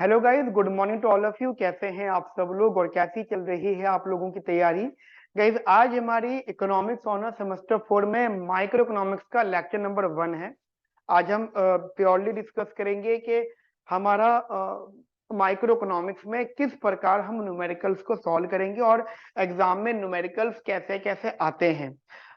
Hello guys, good morning to all of you. कैसे हैं आप सब लोग और कैसी चल रही है आप लोगों की तैयारी? गाइस, आज हमारी इकोनॉमिक्स ऑनर सेमेस्टर 4 में माइक्रो इकोनॉमिक्स का लेक्चर नंबर 1 है। आज हम प्योरली डिस्कस करेंगे कि हमारा माइक्रो इकोनॉमिक्स में किस प्रकार हम न्यूमेरिकल्स को सॉल्व करेंगे और एग्जाम में न्यूमेरिकल्स कैसे कैसे आते हैं।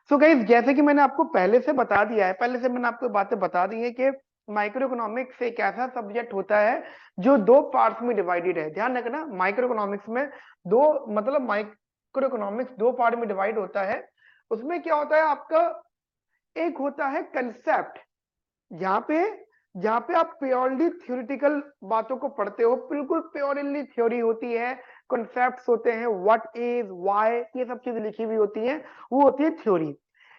सो गाइस, जैसे कि मैंने आपको पहले से बता दिया है, पहले से मैंने आपको बातें बता दी है कि माइक्रो इकोनॉमिक्स एक ऐसा सब्जेक्ट होता है जो दो पार्ट्स में डिवाइडेड है। ध्यान रखना, माइक्रो इकोनॉमिक्स में दो, मतलब माइक्रो इकोनॉमिक्स दो पार्ट में डिवाइड होता है। उसमें क्या होता है आपका, एक होता है कंसेप्ट, जहाँ पे जहाँ पे आप प्योरली थ्योरेटिकल बातों को पढ़ते हो, बिल्कुल प्योरली थ्योरी होती है, कॉन्सेप्ट्स होते हैं, व्हाट इज, व्हाई, ये सब चीजें लिखी हुई होती हैं, वो होती है थ्योरी।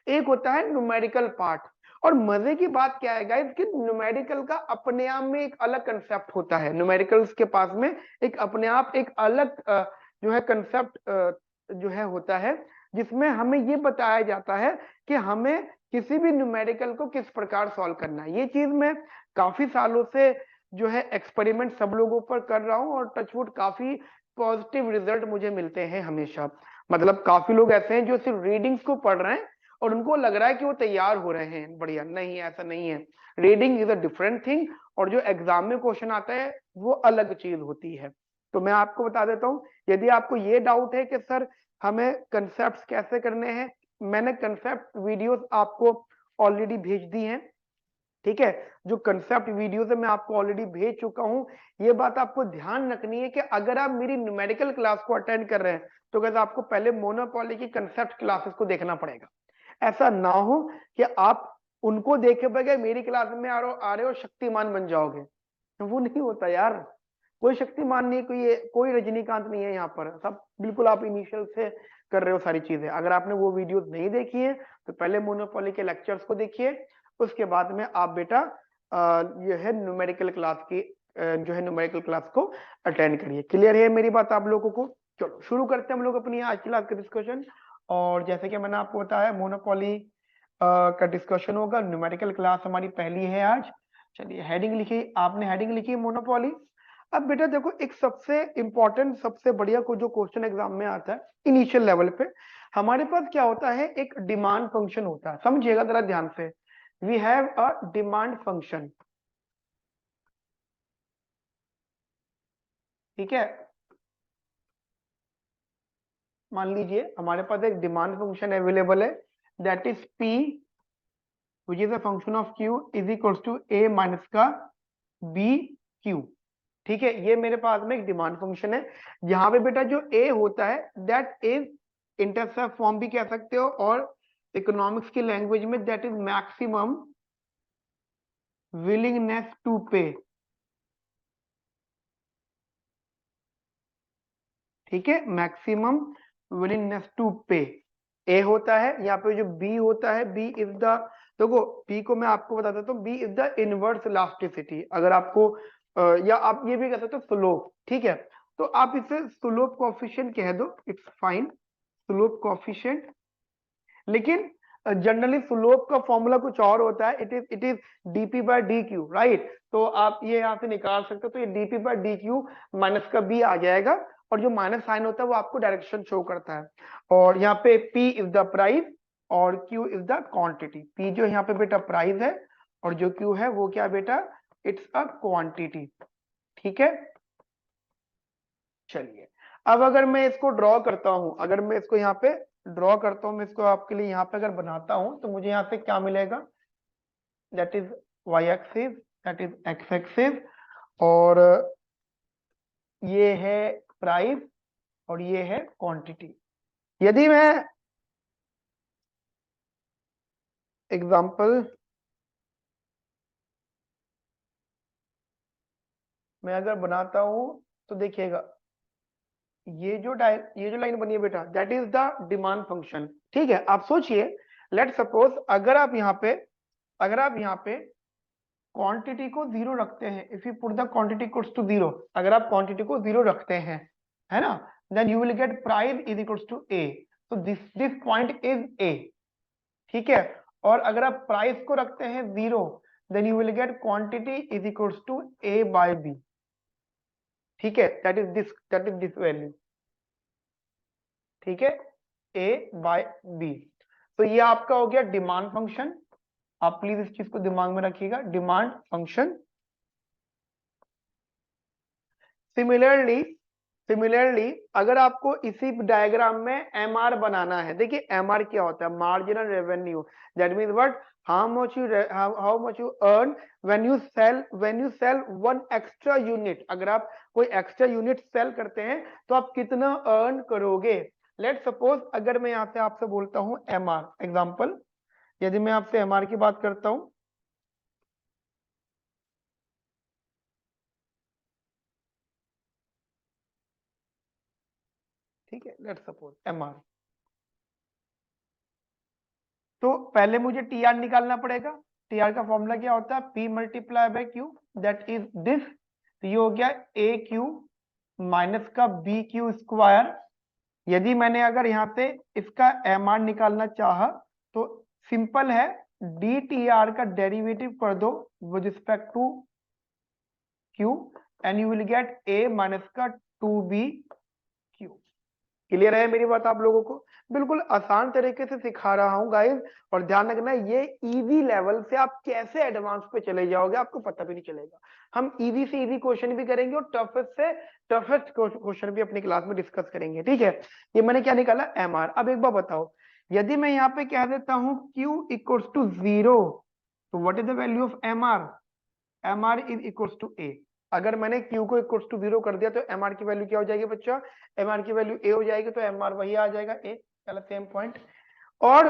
एक होता है न्यूमेरिकल पार्ट। और मजे की बात क्या है गाइस कि न्यूमेरिकल का अपने आप में एक अलग कंसेप्ट होता है। न्यूमेरिकल्स के पास में एक अपने आप एक अलग जो है कंसेप्ट जो है होता है, जिसमें हमें ये बताया जाता है कि हमें किसी भी न्यूमेरिकल को किस प्रकार सॉल्व करना है। ये चीज मैं काफी सालों से जो है एक्सपेरिमेंट सब लोगों पर कर रहा हूं और टचवुड काफी पॉजिटिव रिजल्ट मुझे मिलते हैं हमेशा। मतलब काफी लोग ऐसे हैं जो सिर्फ रीडिंग्स को पढ़ रहे हैं और उनको लग रहा है कि वो तैयार हो रहे हैं बढ़िया। नहीं, ऐसा नहीं है। Reading is a different thing और जो एग्जाम में क्वेश्चन आता है वो अलग चीज होती है। तो मैं आपको बता देता हूं, यदि आपको ये डाउट है कि सर हमें कंसेप्ट कैसे करने हैं, मैंने कंसेप्ट वीडियोस आपको ऑलरेडी भेज दी हैं। ठीक है, जो कंसेप्ट वीडियोस है मैं आपको ऑलरेडी भेज चुका हूं। ये बात आपको ध्यान रखनी है कि अगर आप मेरी न्यूमेरिकल क्लास को अटेंड कर रहे हैं तो कहते आपको पहले मोनोपोली की कंसेप्ट क्लासेस को देखना पड़ेगा। ऐसा ना हो कि आप उनको देखे बगैर मेरी क्लास में आ रहे हो शक्तिमान बन जाओगे। वो नहीं होता यार। कोई शक्तिमान नहीं, कोई रजनीकांत नहीं है यहाँ पर। सब बिल्कुल आप इनिशियल से कर रहे हो सारी चीजें। अगर आपने वो वीडियोस नहीं देखी है तो पहले मोनोपोली के लेक्चर्स को देखिए, उसके बाद में आप बेटा ये है न्यूमेरिकल क्लास की जो है न्यूमेरिकल क्लास को अटेंड करिए। क्लियर है मेरी बात आप लोगों को? चलो शुरू करते हैं हम लोग अपनी आज की क्लास का डिस्कशन। और जैसे कि मैंने आपको बताया, मोनोपोली का डिस्कशन होगा। न्यूमेरिकल क्लास हमारी पहली है आज। चलिए, हेडिंग लिखी, आपने हेडिंग लिखी मोनोपोली। अब बेटा देखो, एक सबसे इंपॉर्टेंट सबसे बढ़िया को जो क्वेश्चन एग्जाम में आता है इनिशियल लेवल पे, हमारे पास क्या होता है, एक डिमांड फंक्शन होता है। समझिएगा जरा ध्यान से, we have a demand function. ठीक है, मान लीजिए हमारे पास एक डिमांड फंक्शन अवेलेबल है, that is P which is a function of Q is equals to A minus का बी क्यू। ठीक है, ये मेरे पास में एक डिमांड फंक्शन है। यहाँ पे बेटा जो ए होता है दैट इज इंटरसेप्ट फॉर्म भी कह सकते हो, और इकोनॉमिक्स की लैंग्वेज में that is maximum willingness to pay. ठीक है, मैक्सिमम विलिंगनेस टू पे ए होता है। यहाँ पे जो बी होता है, बी इज द, देखो बी को मैं आपको बता देता हूँ, B is the inverse elasticity. अगर आपको या आप ये भी कह सकते हो स्लोप। ठीक है, तो आप इसे स्लोप कोफिशिएंट कह दो, इट्स फाइन, स्लोप कोफिशिएंट। लेकिन जनरली स्लोप का फॉर्मूला कुछ और होता है, it is DP by D Q, right? तो आप ये यहाँ से निकाल सकते हो, तो ये DP by D Q minus का बी आ जाएगा, और जो माइनस साइन होता है वो आपको डायरेक्शन शो करता है। और यहाँ पे पी इज द प्राइस और Q is the quantity. P जो यहाँ पे बेटा प्राइस है और जो क्यू है वो क्या बेटा, इट्स अ क्वांटिटी। ठीक है, चलिए अब अगर मैं इसको ड्रॉ करता हूं, अगर मैं इसको यहाँ पे ड्रॉ करता हूं, मैं इसको आपके लिए यहाँ पे अगर बनाता हूं तो मुझे यहाँ पे क्या मिलेगा, that is Y axis, that is X axis, और ये है प्राइस और ये है क्वांटिटी। यदि मैं एग्जांपल मैं अगर बनाता हूं तो देखिएगा, ये जो लाइन बनी है बेटा, that is the demand function. ठीक है, आप सोचिए, लेट सपोज अगर आप यहाँ पे क्वांटिटी को जीरो रखते हैं, if you put the quantity equals to zero, अगर आप क्वांटिटी को जीरो रखते हैं, है ना, then you will get price is equals to A. तो दिस पॉइंट इज ए। ठीक है, और अगर आप प्राइस को रखते हैं zero, then you will get quantity is equals to A by B. ठीक है, दैट इज दिस वैल्यू, ठीक है, a बाय बी। तो ये आपका हो गया डिमांड फंक्शन। आप प्लीज इस चीज को दिमाग में रखिएगा, डिमांड फंक्शन। सिमिलरली अगर आपको इसी डायग्राम में एम आर बनाना है, देखिए एम आर क्या होता है, marginal revenue. That mean what, how much you earn when you sell one extra unit. अगर आप कोई एक्स्ट्रा यूनिट सेल करते हैं तो आप कितना अर्न करोगे। लेट सपोज अगर मैं यहाँ से आपसे बोलता हूँ एम आर एग्जाम्पल, यदि मैं आपसे एम आर की बात करता हूँ, ठीक है, लेट सपोज एम आर, तो पहले मुझे टी आर निकालना पड़ेगा। टी आर का फॉर्मूला क्या होता है, P multiply by Q, that is this. तो ये हो गया ए क्यू माइनस का बी क्यू स्क्वायर। यदि मैंने अगर यहाँ से इसका एम आर निकालना चाहा तो सिंपल है, डी टी आर का डेरिवेटिव कर दो with respect to Q and you will get A minus का टू बी क्यू। क्लियर है मेरी बात आप लोगों को? बिल्कुल आसान तरीके से सिखा रहा हूं गाइस। और ध्यान रखना, ये इजी लेवल से आप कैसे एडवांस पे चले जाओगे आपको पता भी नहीं चलेगा। हम इजी से इजी क्वेश्चन भी करेंगे और टफेस्ट से टफेस्ट क्वेश्चन भी अपनी क्लास में डिस्कस करेंगे, ठीक है। ये मैंने क्या निकाला, एम आर। अब एक बार बताओ, यदि मैं यहाँ पे कह देता हूँ Q इक्वल्स टू 0, तो what is the value of M R? M R is equals to A. अगर मैंने Q को इक्वल्स टू 0 कर दिया तो एम आर की वैल्यू क्या हो जाएगी बच्चा? एम आर की वैल्यू ए हो जाएगी, तो एम आर वही आ जाएगा ए, चलो सेम पॉइंट। और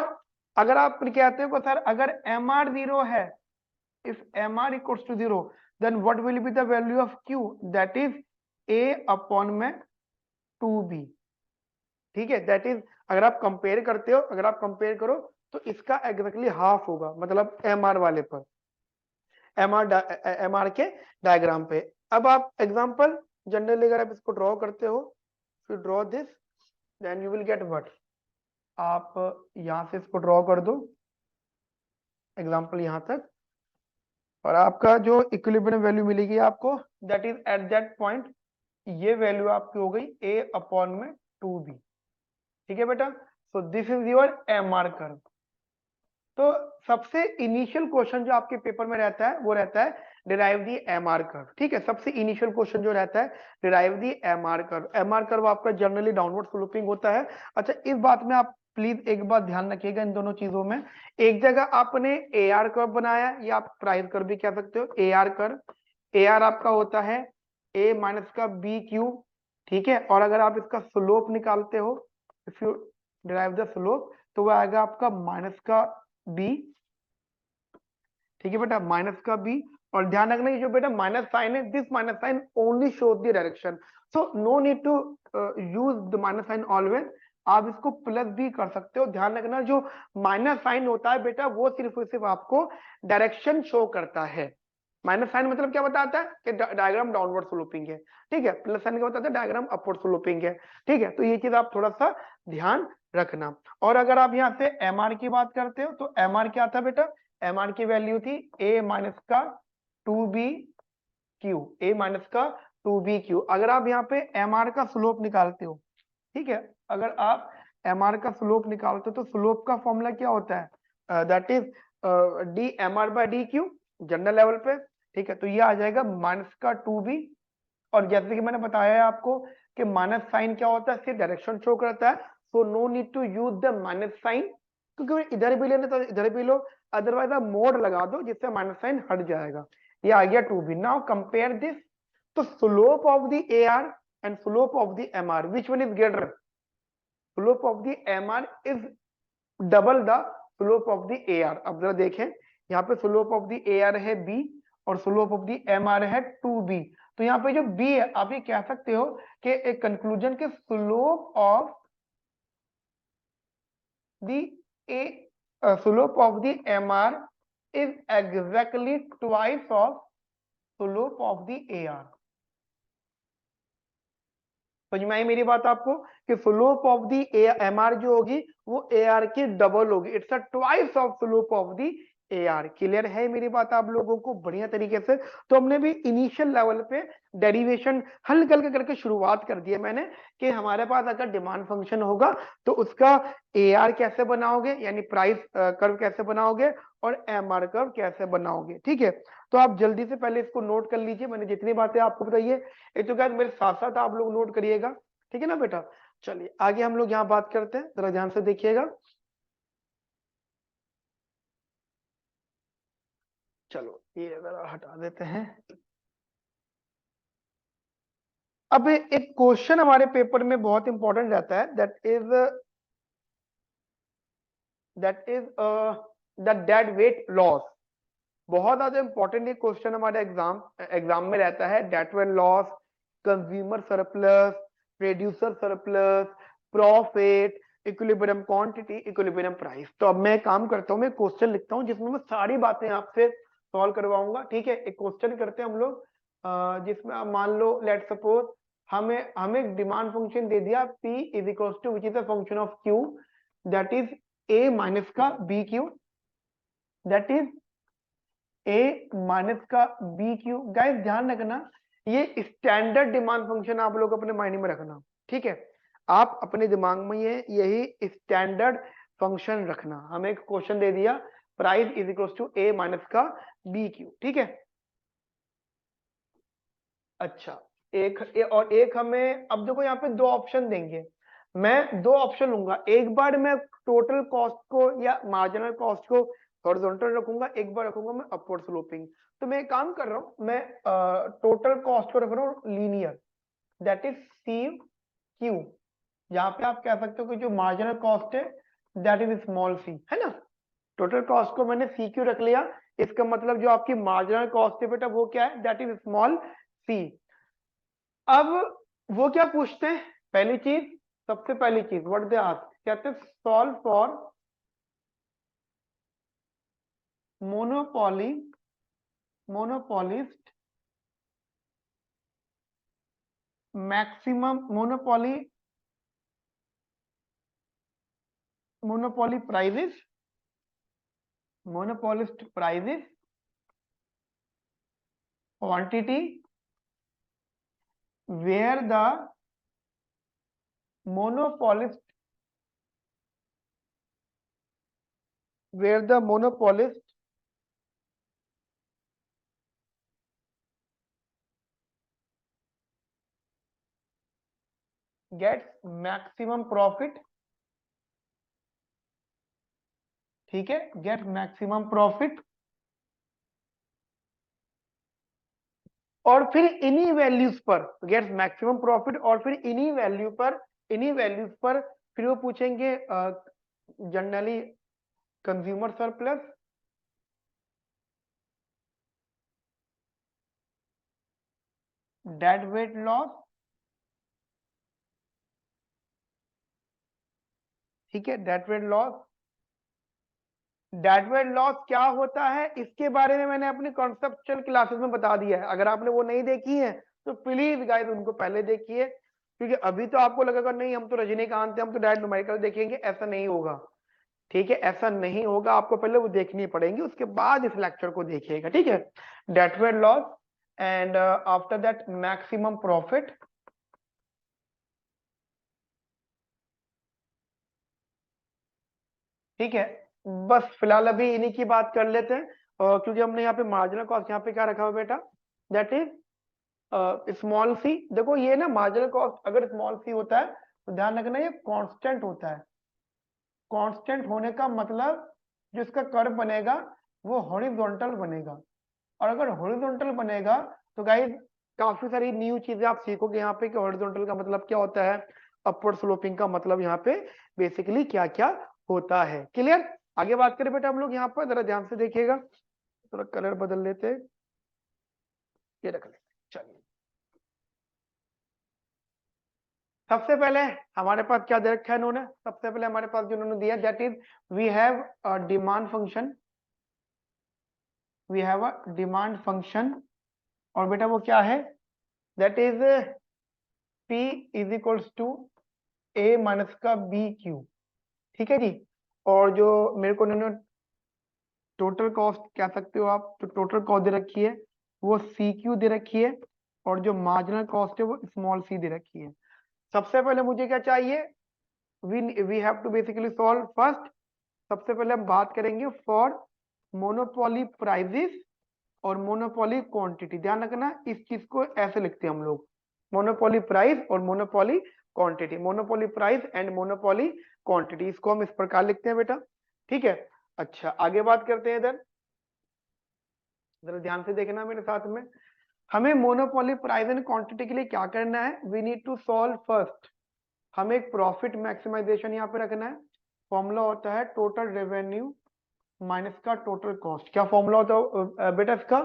अगर आप कहते हो सर अगर एम आर 0 है, if M R equals to 0, then what will be the value of Q? That is A upon में 2b, ठीक है। दैट इज, अगर आप कंपेयर करते हो, अगर आप कंपेयर करो तो इसका एग्जैक्टली हाफ होगा, मतलब एम आर वाले पर, एम आर के डायग्राम पे। अब आप एग्जांपल जनरली अगर आप इसको ड्रॉ करते हो, फिर draw this, then you will get what. आप यहां से इसको ड्रॉ कर दो एग्जांपल यहां तक, और आपका जो इक्विलिब्रियम वैल्यू मिलेगी आपको, that is at that point, ये वैल्यू आपकी हो गई ए अपॉन में 2b, ठीक है बेटा। So this is your M R curve. तो सबसे इनिशियल क्वेश्चन जो आपके पेपर में रहता है वो रहता है derive the M R curve, ठीक है। सबसे इनिशियल क्वेश्चन जो रहता है derive the M R curve. M R curve आपका जनरली डाउनवर्ड स्लोपिंग होता है। अच्छा, इस बात में आप प्लीज एक बात ध्यान रखिएगा, इन दोनों चीजों में एक जगह आपने ए आर कर्व बनाया, या आप प्राइस कर्व भी कह सकते हो, A R curve. A R आपका होता है ए माइनस का बी क्यू, ठीक है। और अगर आप इसका स्लोप निकालते हो, if you derive the slope, तो वह आएगा आपका माइनस का बी, ठीक है बेटा, माइनस का बी। और ध्यान रखना, ये जो बेटा माइनस साइन है, this minus sign only shows the direction, so no need to use the minus sign always. आप इसको प्लस भी कर सकते हो। ध्यान रखना, जो माइनस साइन होता है बेटा वो सिर्फ और सिर्फ आपको डायरेक्शन शो करता है। माइनस साइन मतलब क्या बताता है कि डायग्राम डाउनवर्ड स्लोपिंग है, ठीक है। प्लस साइन क्या बताता है, डायग्राम अपवर्ड स्लोपिंग है, ठीक है। तो ये चीज आप थोड़ा सा ध्यान रखना। और अगर आप यहाँ से एम आर की बात करते हो, तो एम आर क्या था बेटा, एम आर की वैल्यू थी ए माइनस का 2b क्यू, ए माइनस का 2b क्यू। अगर आप यहाँ पे एम आर का स्लोप निकालते हो, ठीक है, अगर आप एम आर का स्लोप निकालते हो तो स्लोप का फॉर्मूला क्या होता है, that is D M R by D Q general level पे, ठीक है। तो ये आ जाएगा माइनस का 2b। और जैसे कि मैंने बताया है आपको कि माइनस साइन क्या होता है, सिर्फ डायरेक्शन शो करता है, so no need to use the minus sign, क्योंकि इधर भी लेना तो इधर भी लो, अदरवाइज आप मोड लगा दो जिससे माइनस साइन हट जाएगा। ये आ गया 2b। नाउ कंपेयर दिस, तो slope of the A R and slope of the M R, which one is greater? Slope of the M R is double the slope of the A R. अब जरा देखें, यहाँ पे slope of the A R है b और slope of the M R है 2b। तो यहाँ पे जो b है, आप ये कह सकते हो कि एक कंक्लूजन के slope of the A slope of the M R is exactly twice of slope of the A R. समझ में आई मेरी बात आपको कि slope of the M R जो होगी वो ए आर की डबल होगी, it's a twice of slope of the A R. Clear है मेरी बात आप लोगों को बढ़िया तरीके से? तो हमने भी इनिशियल लेवल पे डेरिवेशन हल्का हल्का करके शुरुआत कर दी है मैंने कि हमारे पास अगर डिमांड फंक्शन होगा तो उसका ए आर कैसे बनाओगे, यानी प्राइस कर्व कैसे बनाओगे, और एम आर कर्व कैसे बनाओगे। ठीक है, तो आप जल्दी से पहले इसको नोट कर लीजिए, मैंने जितनी बातें आपको बताई है। एक तो क्या मेरे साथ साथ आप लोग नोट करिएगा, ठीक है ना बेटा। चलिए आगे हम लोग यहाँ बात करते हैं, जरा ध्यान से देखिएगा। चलो ये जरा हटा देते हैं। अब एक क्वेश्चन हमारे पेपर में बहुत इंपॉर्टेंट रहता है, that is the dead weight loss. बहुत ज्यादा इंपॉर्टेंट ये क्वेश्चन हमारे एग्जाम में रहता है। Dead weight loss, consumer surplus, producer surplus, profit, equilibrium quantity, equilibrium price. तो अब मैं काम करता हूँ, मैं क्वेश्चन लिखता हूँ जिसमें मैं सारी बातें आपसे सॉल्व करवाऊंगा। ठीक है, एक क्वेश्चन करते हैं हम लोग, जिसमें आप मान लो लेट सपोज हमें हमें डिमांड फंक्शन दे दिया P is equal to which is a function of Q, that is A minus का B Q, that is A minus का बी क्यू। गाइस ध्यान रखना, ये स्टैंडर्ड डिमांड फंक्शन आप लोग अपने माइंड में रखना। ठीक है, आप अपने दिमाग में ये यही स्टैंडर्ड फंक्शन रखना। हमें एक क्वेश्चन दे दिया price is equal to A minus का बी क्यू। ठीक है, अच्छा और एक हमें, अब देखो यहाँ पे दो ऑप्शन देंगे, मैं दो ऑप्शन लूंगा। एक बार मैं टोटल कॉस्ट को या मार्जिनल कॉस्ट को हॉरिजॉन्टल रखूंगा, एक बार रखूंगा मैं अपवर्ड स्लोपिंग। तो मैं एक काम कर रहा हूं, मैं टोटल कॉस्ट को रख रहा हूँ linear, that is C Q. यहाँ पे आप कह सकते हो कि जो मार्जिनल कॉस्ट है दैट इज स्मॉल सी, है ना। टोटल कॉस्ट को मैंने सी क्यू रख लिया, इसका मतलब जो आपकी मार्जिनल कॉस्ट है बेटा वो क्या है, दैट इज स्मॉल सी। अब वो क्या पूछते हैं, पहली चीज, सबसे पहली चीज व्हाट दे आस्क, कहते हैं solve for monopoly monopolist maximum monopoly prices, monopolist prices, quantity where the monopolist where the monopolist gets maximum profit। ठीक है, गेट मैक्सिमम प्रॉफिट, और फिर इन्हीं वैल्यूज पर गेट मैक्सिमम प्रॉफिट, और फिर इन्हीं वैल्यूज पर फिर वो पूछेंगे generally consumer surplus, dead weight loss. ठीक है, dead weight loss, deadweight loss क्या होता है इसके बारे में मैंने अपनी कॉन्सेप्चुअल क्लासेस में बता दिया है। अगर आपने वो नहीं देखी है तो प्लीज गाइस उनको पहले देखिए, क्योंकि अभी तो आपको लगेगा नहीं हम तो रजनीकांत है, हम तो डायरेक्ट न्यूमेरिकल देखेंगे, ऐसा नहीं होगा। ठीक है, ऐसा नहीं होगा, आपको पहले वो देखनी पड़ेंगी, उसके बाद इस लेक्चर को देखिएगा। ठीक है, dead weight loss and after that maximum profit. ठीक है, बस फिलहाल अभी इन्हीं की बात कर लेते हैं, क्योंकि हमने यहाँ पे मार्जिनल कॉस्ट यहाँ पे क्या रखा हुआ बेटा, दैट इज स्मॉल सी। देखो ये ना मार्जिनल कॉस्ट अगर स्मॉल सी होता है तो ध्यान रखना ये कांस्टेंट होता है। कांस्टेंट होने का मतलब जो इसका कर्व बनेगा वो हॉरिजॉन्टल बनेगा, और अगर हॉरिजॉन्टल बनेगा तो गाइस काफी सारी न्यू चीजें आप सीखोगे यहाँ पे कि हॉरिजॉन्टल का मतलब क्या होता है, अपवर्ड स्लोपिंग का मतलब यहाँ पे बेसिकली क्या क्या होता है। क्लियर, आगे बात करें बेटा हम लोग यहाँ पर, जरा ध्यान से देखिएगा, थोड़ा कलर बदल लेते हैं, ये रख लेते हैं। चलिए सबसे पहले हमारे पास क्या दे रखा है इन्होंने, सबसे पहले हमारे पास जो उन्होंने दिया that is we have a demand function, we have a demand function, और बेटा वो क्या है, that is P is equals to A minus का बी क्यू। ठीक है जी, और जो मेरे को उन्होंने टोटल कॉस्ट कह सकते हो आप, तो टोटल कॉस्ट दे रखी है वो सी क्यू दे रखी है, और जो मार्जिनल कॉस्ट है वो स्मॉल सी दे रखी है। सबसे पहले मुझे क्या चाहिए, we have to basically solve first. सबसे पहले हम बात करेंगे फॉर मोनोपोली प्राइजेस और मोनोपोली क्वांटिटी। ध्यान रखना इस चीज को ऐसे लिखते हैं हम लोग, मोनोपोली प्राइस और monopoly quantity, monopoly price and monopoly quantity, इसको हम इस प्रकार लिखते हैं बेटा। ठीक है, अच्छा आगे बात करते हैं इधर, जरा ध्यान से देखना मेरे साथ में। हमें मोनोपोली प्राइस एंड क्वांटिटी के लिए क्या करना है, we need to solve first, हमें एक प्रॉफिट मैक्सिमाइजेशन यहाँ पे रखना है। फॉर्मूला होता है टोटल रेवेन्यू माइनस का टोटल कॉस्ट। क्या फॉर्मूला होता है बेटा इसका,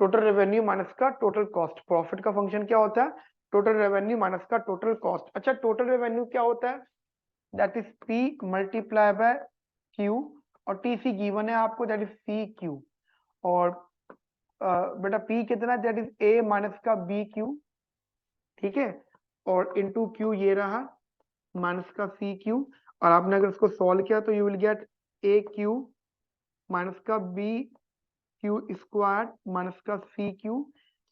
टोटल रेवेन्यू माइनस का टोटल कॉस्ट। प्रॉफिट का फंक्शन क्या होता है, टोटल रेवेन्यू माइनस का टोटल कॉस्ट। अच्छा टोटल रेवेन्यू क्या होता है, that is P multiply by Q, और टी सी गिवन है आपको, दैट इज सी क्यू। और बेटा पी कितना है, दैट इज ए माइनस का बी क्यू, ठीक है, और इनटू क्यू ये रहा माइनस का सी क्यू। और आपने अगर इसको सॉल्व किया तो you will get A Q minus का बी क्यू स्क्वायर माइनस का सी क्यू,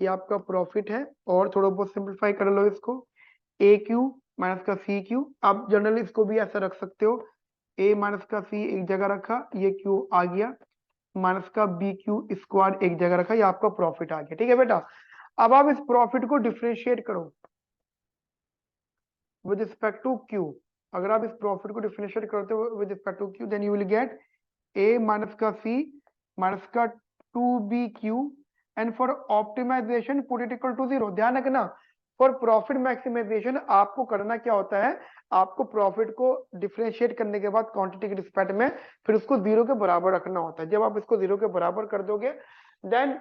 ये आपका प्रॉफिट है। और थोड़ा बहुत सिंप्लीफाई कर लो इसको, ए क्यू माइनस का सी क्यू। आप जनरली इसको भी ऐसा रख सकते हो, ए माइनस का सी एक जगह रखा, ये क्यू आ गया, माइनस का बी क्यू स्क्वायर एक जगह रखा, ये आपका प्रॉफिट आ गया। ठीक है बेटा, अब आप इस प्रॉफिट को डिफरेंशिएट करो विद रिस्पेक्ट टू क्यू। अगर आप इस प्रॉफिट को डिफरेंशिएट करते हो with respect to Q, then you will get A minus का सी माइनस का two B Q, and for optimisation put it equal to zero. ध्यान रखना फॉर प्रॉफिट मैक्सिमाइजेशन आपको करना क्या होता है, आपको प्रॉफिट को डिफरेंशिएट करने के बाद क्वांटिटी के रिस्पेक्ट में फिर उसको जीरो के बराबर रखना होता है। जब आप इसको जीरो के बराबर कर दोगे then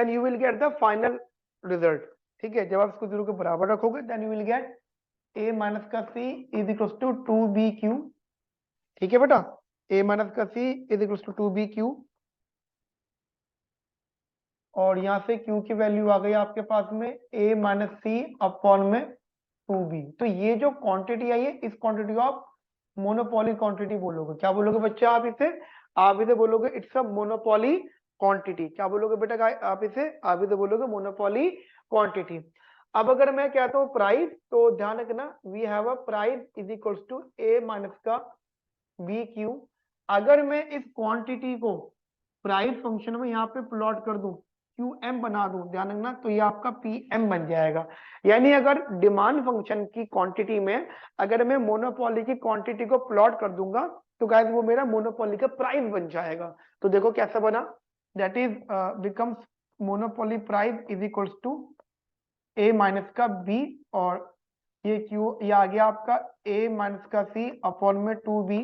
you will get the final result. ठीक है, जब आप इसको जीरो के बराबर रखोगे then you will get A minus का C is equal to two B Q. ठीक है बेटा, ए माइनस का C is equal to two B Q, और यहाँ से क्यू की वैल्यू आ गई आपके पास में ए माइनस सी अपॉन में टू बी। तो ये जो क्वांटिटी आई है इस क्वांटिटी को आप मोनोपोली क्वांटिटी बोलोगे। क्या बोलोगे बच्चे आप इसे बोलोगे इट्स अ मोनोपोली क्वांटिटी। क्या बोलोगे बेटा आप इसे बोलोगे मोनोपोली क्वांटिटी। अब अगर मैं कहता हूँ प्राइस, तो ध्यान रखना we have a price is equals to A minus का बी क्यू। अगर मैं इस क्वांटिटी को प्राइस फंक्शन में यहाँ पे प्लॉट कर दूं, क्यू एम बना दूं, ध्यान रखना, तो ये आपका पी एम बन जाएगा। यानी अगर डिमांड फंक्शन की क्वांटिटी में अगर मैं मोनोपोली की क्वांटिटी को प्लॉट कर दूंगा तो गाइस वो मेरा मोनोपोली का प्राइस बन जाएगा। तो देखो कैसा बना, that is becomes monopoly price is equals to A minus का बी, और ये क्यू ये आ गया आपका ए माइनस का सी अपॉन में टू बी।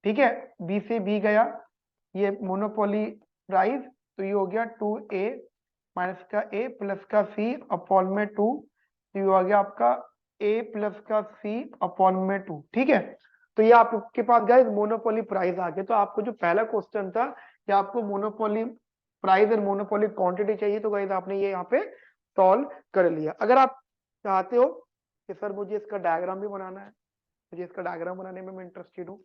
ठीक है, बी से बी गया, ये मोनोपोली प्राइस, तो ये हो गया टू ए माइनस का ए प्लस का सी अपॉन में टू, तो ये हो गया आपका ए प्लस का सी अपॉन में टू। ठीक है, तो ये आपके पास गाइस मोनोपोली प्राइस आ गया। तो आपको जो पहला क्वेश्चन था कि आपको मोनोपोली प्राइस और मोनोपोली क्वांटिटी चाहिए, तो गाइस आपने ये यहाँ पे सॉल्व कर लिया। अगर आप चाहते हो कि सर मुझे इसका डायग्राम भी बनाना है, मुझे इसका डायग्राम बनाने में मैं इंटरेस्टेड हूँ,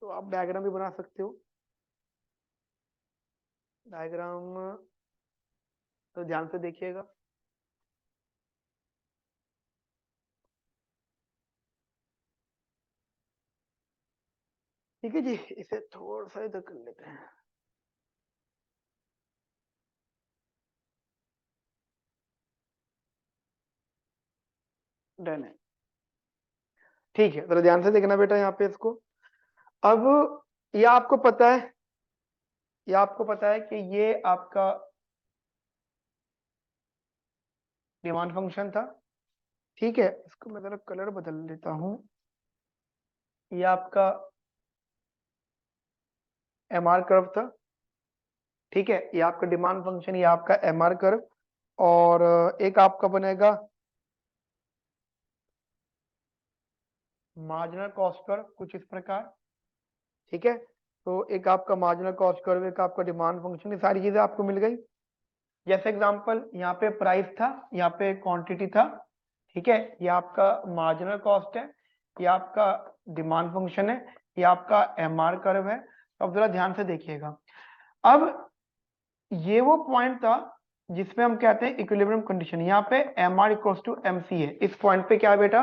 तो आप डायग्राम भी बना सकते हो। डायग्राम तो ध्यान से देखिएगा। ठीक है जी, इसे थोड़ा सा इधर कर लेते हैं। डन है, ठीक है, तो ध्यान से देखना बेटा यहाँ पे इसको। अब ये आपको पता है, ये आपको पता है कि ये आपका डिमांड फंक्शन था। ठीक है, इसको मैं जरा कलर बदल देता हूँ। ये आपका एमआर कर्व था। ठीक है, ये आपका डिमांड फंक्शन, ये आपका एमआर कर्व, और एक आपका बनेगा मार्जिनल कॉस्ट कर्व कुछ इस प्रकार। ठीक है, तो एक आपका मार्जिनल कॉस्ट कर्व, एक आपका डिमांड फंक्शन, ये सारी चीजें आपको मिल गई। जैसे एग्जांपल यहाँ पे प्राइस था, यहाँ पे क्वांटिटी था। ठीक है, ये आपका मार्जिनल कॉस्ट है, ये आपका डिमांड फंक्शन है, ये आपका MR कर्व है। तो अब जरा ध्यान से देखिएगा। अब ये वो पॉइंट था जिसमें हम कहते हैं इक्विलिब्रियम कंडीशन। यहाँ पे MR इक्वल्स टू MC है। इस पॉइंट पे क्या है बेटा,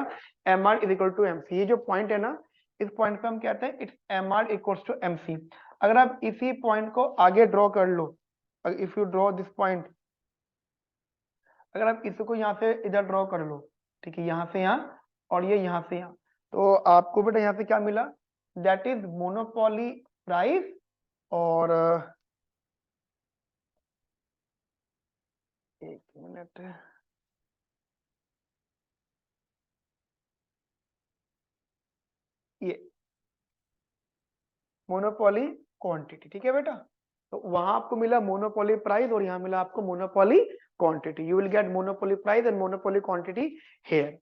MR is equal to MC। ये जो पॉइंट है ना, इस पॉइंट पे हम कहते हैं it's MR equals to MC। अगर आप इसी पॉइंट को आगे ड्रॉ कर लो, if you draw this point, अगर आप इसको यहाँ से इधर ड्रॉ कर लो, ठीक है, यहाँ से यहाँ और ये यहाँ से यहाँ, तो आपको बेटा यहाँ से क्या मिला, दैट इज मोनोपोली प्राइस। और एक मिनट, ये मोनोपोली क्वांटिटी, ठीक है बेटा। तो वहां आपको मिला मोनोपोली प्राइस और यहाँ मिला आपको monopoly quantity. You will get monopoly price and monopoly quantity here.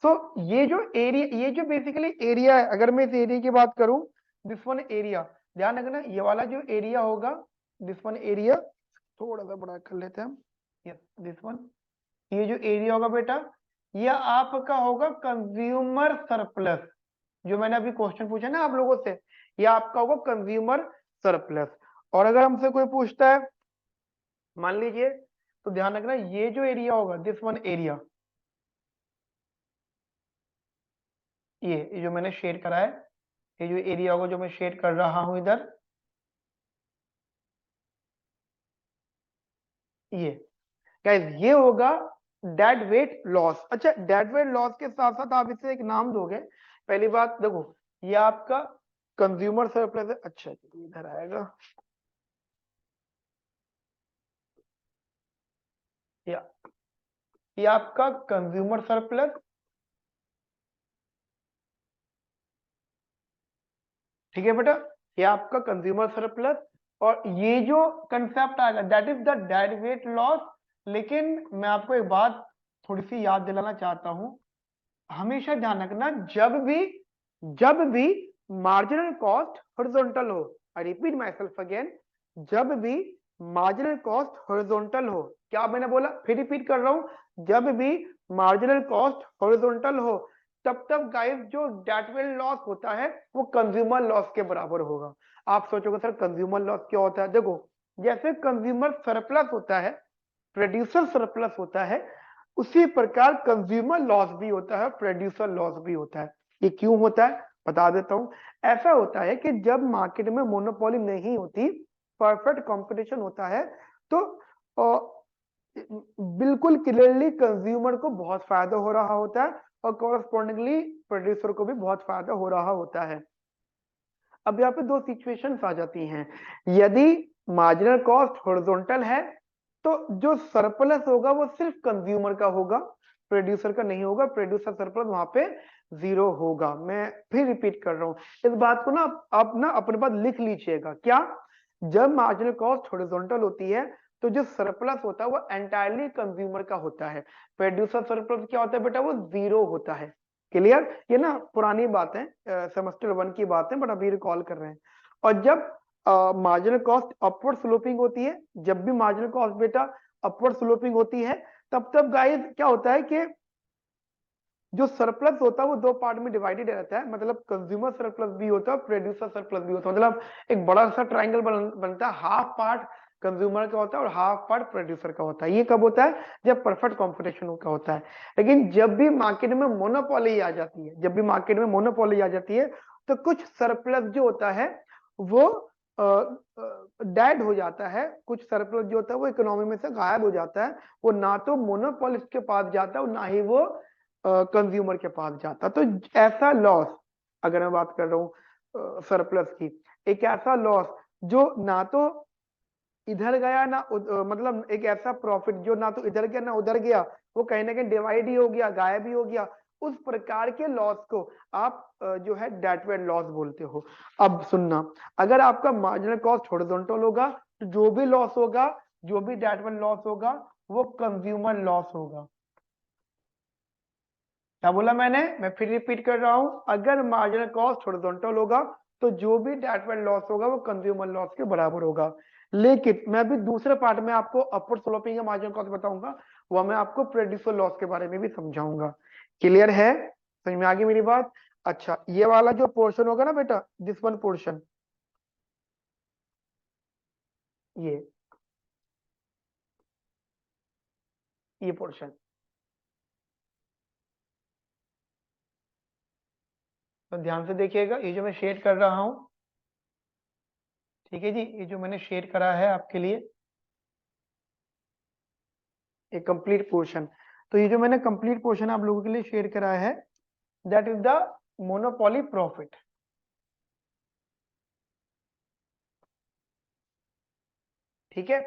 So ये जो एरिया, ये जो बेसिकली एरिया है, अगर मैं इस एरिया की बात करूं, दिस वन एरिया, ध्यान रखना ये वाला जो एरिया होगा, दिस वन एरिया, थोड़ा सा बड़ा कर लेते हैं हम, यस दिस वन, ये जो एरिया होगा बेटा, ये आपका होगा कंज्यूमर सरप्लस। जो मैंने अभी क्वेश्चन पूछा ना आप लोगों से, ये आपका होगा कंज्यूमर सरप्लस। और अगर हमसे कोई पूछता है, मान लीजिए, तो ध्यान रखना ये जो एरिया होगा, दिस वन एरिया, ये जो मैंने शेड करा है, ये जो एरिया होगा जो मैं शेड कर रहा हूं इधर, ये गाइस ये होगा डेड वेट लॉस। अच्छा, डेड वेट लॉस के साथ साथ आप इसे एक नाम दोगे। पहली बात देखो, ये आपका कंज्यूमर सरप्लस है। अच्छा जी, इधर आएगा, या ये आपका कंज्यूमर सरप्लस, ठीक है बेटा, ये आपका कंज्यूमर सरप्लस। और ये जो कंसेप्ट आएगा that is the dead weight loss. लेकिन मैं आपको एक बात थोड़ी सी याद दिलाना चाहता हूं, हमेशा ध्यान रखना, जब भी मार्जिनल कॉस्ट हॉरिजॉन्टल हो, I repeat my self again, जब भी मार्जिनल कॉस्ट हॉरिजॉन्टल हो, क्या मैंने बोला, फिर रिपीट कर रहा हूं, जब भी मार्जिनल कॉस्ट हॉरिजॉन्टल हो, तब तक गाइस जो डेटवेल लॉस होता है वो कंज्यूमर लॉस के बराबर होगा। आप सोचोगे सर कंज्यूमर लॉस क्या होता है, देखो जैसे कंज्यूमर सरप्लस होता है, प्रोड्यूसर सरप्लस होता है, उसी प्रकार कंज्यूमर लॉस भी होता है, प्रोड्यूसर लॉस भी होता है। ये क्यों होता है बता देता हूं। ऐसा होता है कि जब मार्केट में मोनोपोली नहीं होती, परफेक्ट कंपटीशन होता है, तो बिल्कुल क्लियरली कंज्यूमर को बहुत फायदा हो रहा होता है और कॉरस्पॉन्डिंगली प्रोड्यूसर को भी बहुत फायदा हो रहा होता है। अब यहाँ पे दो सिचुएशंस आ जाती हैं। यदि मार्जिनल कॉस्ट हॉरिजॉन्टल है, तो जो सरप्लस होगा वो सिर्फ कंज्यूमर का होगा, प्रोड्यूसर का नहीं होगा। प्रोड्यूसर सरप्लस वहां पे जीरो होगा। मैं फिर रिपीट कर रहा हूं इस बात को ना, आप ना अपने पास लिख लीजिएगा। क्या, जब मार्जिनल कॉस्ट हॉरिजॉन्टल होती है तो जो सरप्लस होता है वो एंटायरली कंज्यूमर का होता है। प्रोड्यूसर सरप्लस क्या होता है बेटा, वो जीरो होता है। क्लियर, ये ना पुरानी बात है, सेमेस्टर 1 की बात है, बट अभी रिकॉल कर रहे हैं। और जब मार्जिनल कॉस्ट अपवर्ड स्लोपिंग होती है, जब भी मार्जिनल कॉस्ट बेटा अपवर्ड स्लोपिंग होती है, तब गाइस क्या होता है कि जो सरप्लस होता है वो दो पार्ट में डिवाइडेड रहता है। मतलब कंज्यूमर सरप्लस भी होता है, प्रोड्यूसर सरप्लस भी होता है। मतलब एक बड़ा सा ट्राइंगल बनता है, हाफ पार्ट कंज्यूमर का होता है और हाफ पार्ट प्रोड्यूसर का होता है। ये कब होता है, जब परफेक्ट कंपटीशन का होता है। लेकिन जब भी मार्केट में मोनोपोली आ जाती है, जब भी मार्केट में मोनोपोली आ जाती है, तो कुछ सरप्लस जो होता है वो डेड हो जाता है। कुछ सरप्लस जो होता है वो इकोनॉमी में से गायब हो जाता है। वो ना तो मोनोपोलिस्ट के पास जाता है और ना ही वो कंज्यूमर के पास जाता। तो ऐसा लॉस, अगर मैं बात कर रहा हूँ सरप्लस की, एक ऐसा लॉस जो ना तो इधर गया ना मतलब एक ऐसा प्रॉफिट जो ना तो इधर गया ना उधर गया, वो कहीं ना कहीं डिवाइड ही हो गया, गायब ही हो गया, उस प्रकार के लॉस को आप जो है डेट वेट लॉस बोलते हो। अब सुनना, अगर आपका मार्जिनल कॉस्ट हॉरिजॉन्टल होगा तो जो भी लॉस होगा, जो भी डेट वेट लॉस होगा, वो कंज्यूमर लॉस होगा। क्या बोला मैंने, मैं फिर रिपीट कर रहा हूं, अगर मार्जिनल कॉस्ट हॉरिजॉन्टल होगा तो जो भी डेट वेट लॉस होगा वो कंज्यूमर लॉस के बराबर होगा। लेकिन मैं भी दूसरे पार्ट में आपको अपवर्ड स्लोपिंग या मार्जिनल कॉस्ट बताऊंगा, वह मैं आपको प्रोड्यूसर लॉस के बारे में भी समझाऊंगा। क्लियर है, समझ में आ गई मेरी बात। अच्छा, ये वाला जो पोर्शन होगा ना बेटा, दिस वन पोर्शन, ये पोर्शन, तो ध्यान से देखिएगा, ये जो मैं शेड कर रहा हूं, ठीक है जी, ये जो मैंने शेड करा है आपके लिए, ये कंप्लीट पोर्शन, तो ये जो मैंने कंप्लीट पोर्शन आप लोगों के लिए शेड करा है, that is the monopoly profit. ठीक है।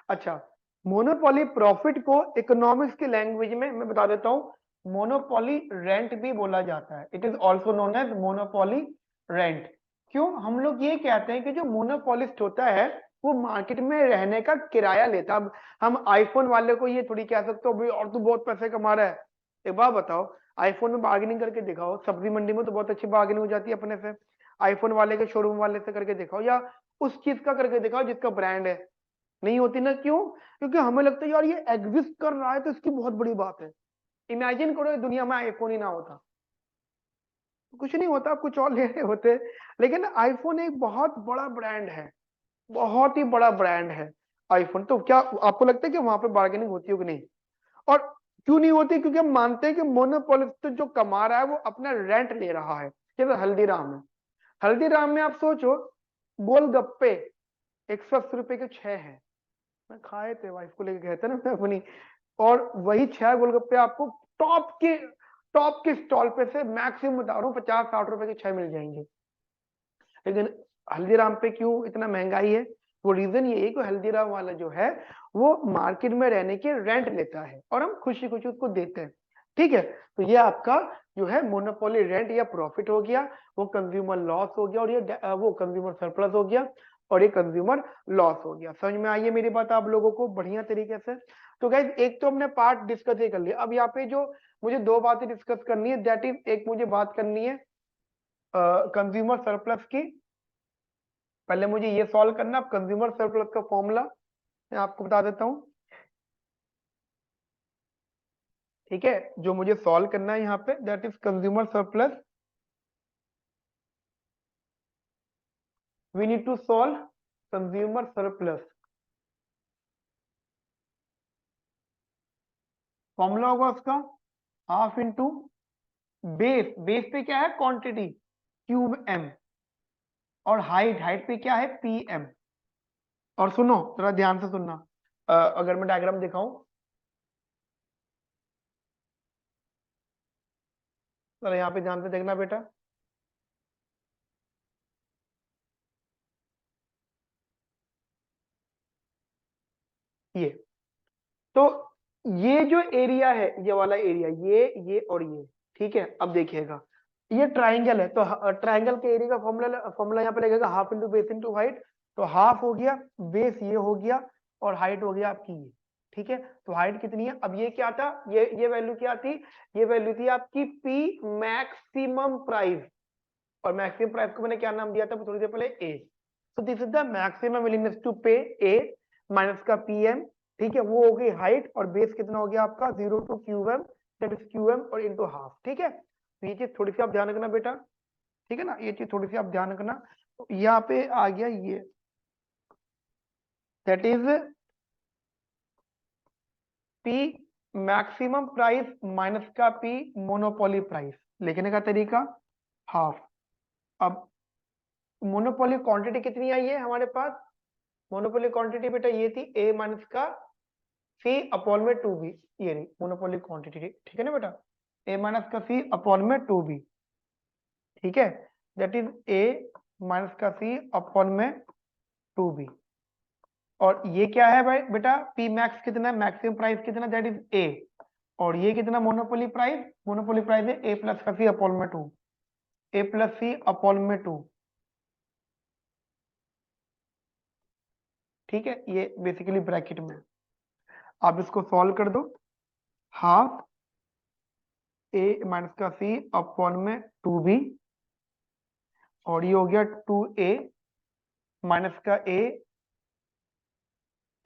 अच्छा, मोनोपोली प्रॉफिट को इकोनॉमिक्स की लैंग्वेज में मैं बता देता हूं, मोनोपोली रेंट भी बोला जाता है। It is also known as monopoly rent. क्यों हम लोग ये कहते हैं कि जो मोनोपोलिस्ट होता है वो मार्केट में रहने का किराया लेता। अब हम आईफोन वाले को ये थोड़ी कह सकते हो भाई और तू बहुत पैसे कमा रहा है। एक बात बताओ, आईफोन में बार्गेनिंग करके दिखाओ, सब्जी मंडी में तो बहुत अच्छी बार्गेनिंग हो जाती है अपने से, आईफोन वाले के शोरूम वाले से करके दिखाओ, या उस चीज का करके दिखाओ जिसका ब्रांड है, नहीं होती ना। क्यों? क्योंकि हमें लगता है यार ये एग्जिस्ट कर रहा है तो इसकी बहुत बड़ी बात है। इमेजिन करो दुनिया में आईफोन ही ना होता, कुछ नहीं होता, कुछ और ले रहे होते। लेकिन आईफोन एक बहुत बड़ा ब्रांड है, बहुत ही बड़ा ब्रांड है आईफोन। तो क्या आपको लगता है कि वहां पे बार्गेनिंग होती होगी? नहीं। और क्यों नहीं होती? क्योंकि हम मानते हैं कि मोनोपोलिस्ट जो कमा रहा है वो अपना रेंट ले रहा है। जैसे हल्दीराम है, हल्दीराम में आप सोचो, गोलगप्पे 180 रुपए के 6 है। मैं खाए थे, वाइफ को लेके गए थे ना मैं अपनी, और वही 6 गोलगप्पे आपको टॉप के स्टॉल पे से मैक्सिमम बता रहा हूँ 50-60 रुपए के 6 मिल जाएंगे। लेकिन हल्दीराम पे क्यों इतना महंगाई है? वो रीजन ये है कि हल्दीराम वाला जो है वो मार्केट में रहने के रेंट लेता है और हम खुशी खुशी उसको देते हैं। ठीक है, तो ये आपका जो है मोनोपोली रेंट या प्रॉफिट हो गया, वो कंज्यूमर लॉस हो गया, और ये वो कंज्यूमर सरप्लस हो गया, और ये कंज्यूमर लॉस हो गया। समझ में आई है मेरी बात आप लोगों को बढ़िया तरीके से? तो गाइस एक तो हमने पार्ट डिस्कस ही कर लिया। अब यहाँ पे जो मुझे दो बातें डिस्कस करनी है, दैट इज, एक मुझे बात करनी है कंज्यूमर सरप्लस की। पहले मुझे ये सॉल्व करना, कंज्यूमर सरप्लस का फॉर्मूला मैं आपको बता देता हूं। ठीक है, जो मुझे सॉल्व करना है यहाँ पे, that is consumer surplus. We need to solve consumer surplus. Formula होगा उसका हाफ इंटू बेस, बेस पे क्या है क्वांटिटी, क्यूब एम, और हाइट, हाइट पे क्या है पी एम। और सुनो जरा ध्यान से सुनना, अगर मैं डायग्राम दिखाऊं, जरा यहाँ पे ध्यान से देखना बेटा, ये तो ये जो एरिया है, ये वाला एरिया, ये और ये, ठीक है। अब देखिएगा ये ट्राइंगल है, तो ट्राइंगल के एरिया का फॉर्मूला फॉर्मूला यहाँ पे लगेगा half into base into height. तो हाफ हो गया, बेस ये हो गया, और हाइट हो गया आपकी ये। ठीक है, तो हाइट कितनी है? अब ये क्या था, ये वैल्यू क्या थी? ये वैल्यू थी आपकी पी मैक्सिमम प्राइस, और मैक्सिमम प्राइस को मैंने क्या नाम दिया था थोड़ी देर पहले? A. So this is the maximum willingness to pay, A minus का पी एम। ठीक है, वो हो गई हाइट, और बेस कितना हो गया आपका 0 to QM, that is QM और इंटू हाफ। ठीक है, तो ये चीज थोड़ी सी आप ध्यान रखना बेटा, ठीक है ना, ये चीज थोड़ी सी आप ध्यान रखना। तो यहाँ पे आ गया ये, that is P maximum price minus का पी मोनोपोली प्राइस। लिखने का तरीका हाफ। अब मोनोपोली क्वांटिटी कितनी आई है हमारे पास? मोनोपोली क्वांटिटी बेटा ये थी ए माइनस का सी अपॉन में 2b। ये रही मोनोपोली क्वांटिटी, ठीक है ना बेटा, ए माइनस का सी अपॉन में 2b। ठीक है, दैट इज ए माइनस का सी अपॉन में 2b। और ये क्या है भाई बेटा? पी मैक्स कितना है, मैक्सिमम प्राइस कितना, दैट इज ए। और ये कितना मोनोपोली प्राइस? मोनोपोली प्राइस है ए प्लस का सी अपॉन में 2, ए प्लस सी अपॉन में 2। ठीक है, ये बेसिकली ब्रैकेट में, आप इसको सॉल्व कर दो, हाफ ए माइनस का सी अपॉन में 2b, और ये हो गया 2a माइनस का ए,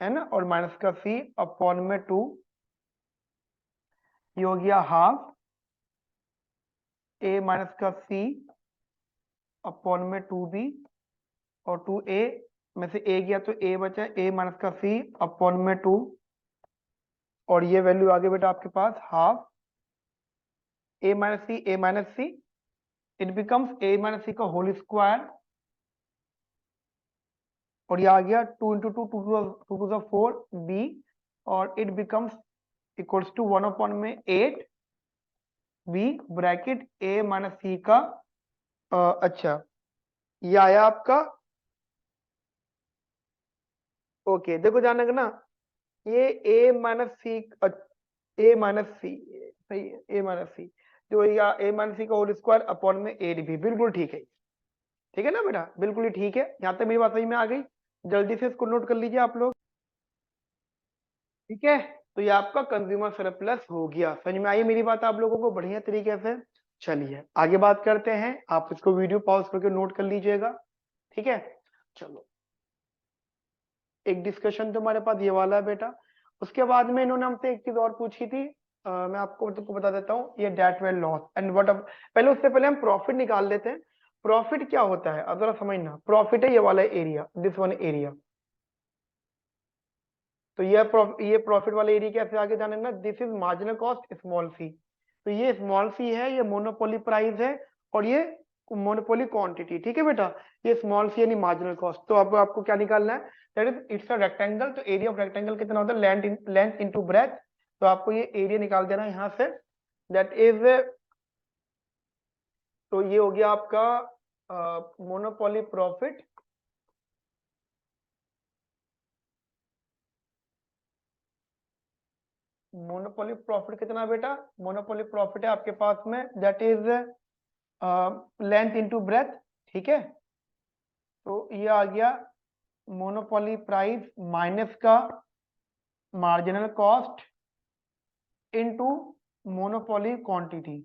है ना, और माइनस का सी अपॉन में 2, ये हो गया हाफ ए माइनस का सी अपॉन में 2b, और 2a में से a गया तो a बचा, a माइनस का c अपॉन में 2, और ये वैल्यू आगे बेटा आपके पास half a minus c, it becomes a minus c का होल स्क्वायर, और ये आ गया 2 इंटू 2 टू टू 4 b, और it becomes equals to 1 upon में 8 b bracket a minus c का अच्छा ये आया आपका। ओके देखो ध्यान रखना, ये a minus C, A minus C सही है, ए माइनस सी जो या ए माइनस सी का होल स्क्वायर अपॉन में 8b, बिल्कुल ठीक है, ठीक है ना बेटा, बिल्कुल ही ठीक है। यहाँ तक मेरी बात समझ में आ गई, जल्दी से इसको नोट कर लीजिए आप लोग, ठीक है। तो ये आपका कंज्यूमर सरप्लस हो गया, समझ में आई मेरी बात आप लोगों को बढ़िया तरीके से। चलिए आगे बात करते हैं, आप इसको वीडियो पॉज करके नोट कर लीजिएगा, ठीक है। चलो एक डिस्कशन तो हमारे पास ये वाला है बेटा, उसके बाद में इन्होंने हमसे एक चीज और पूछी थी, मैं आपको तुमको बता देता हूँ, ये dead weight loss and what, पहले उससे पहले हम प्रॉफिट निकाल लेते हैं। प्रॉफिट क्या होता है अब जरा समझना, प्रॉफिट है ये वाला एरिया, दिस वन एरिया, तो ये प्रॉफिट वाला एरिया कैसे आगे जाने ना, this is marginal cost small C, तो ये स्मॉल सी है, ये मोनोपोली प्राइस है, और ये मोनोपोली क्वांटिटी, ठीक है बेटा। ये स्मॉल सी यानी मार्जिनल कॉस्ट, तो अब आपको क्या निकालना है, that is it's a rectangle, तो एरिया ऑफ रेक्टेंगल कितना होता है, लेंथ इनटू ब्रेथ, तो आपको ये एरिया निकाल देना है यहाँ से, दैट इज, तो ये हो गया आपका मोनोपोली प्रॉफिट, मोनोपोली प्रॉफिट कितना बेटा, मोनोपोली प्रॉफिट है आपके पास में, that is length into breadth, ठीक है। तो ये आ गया मोनोपोली प्राइस माइनस का marginal cost into monopoly quantity.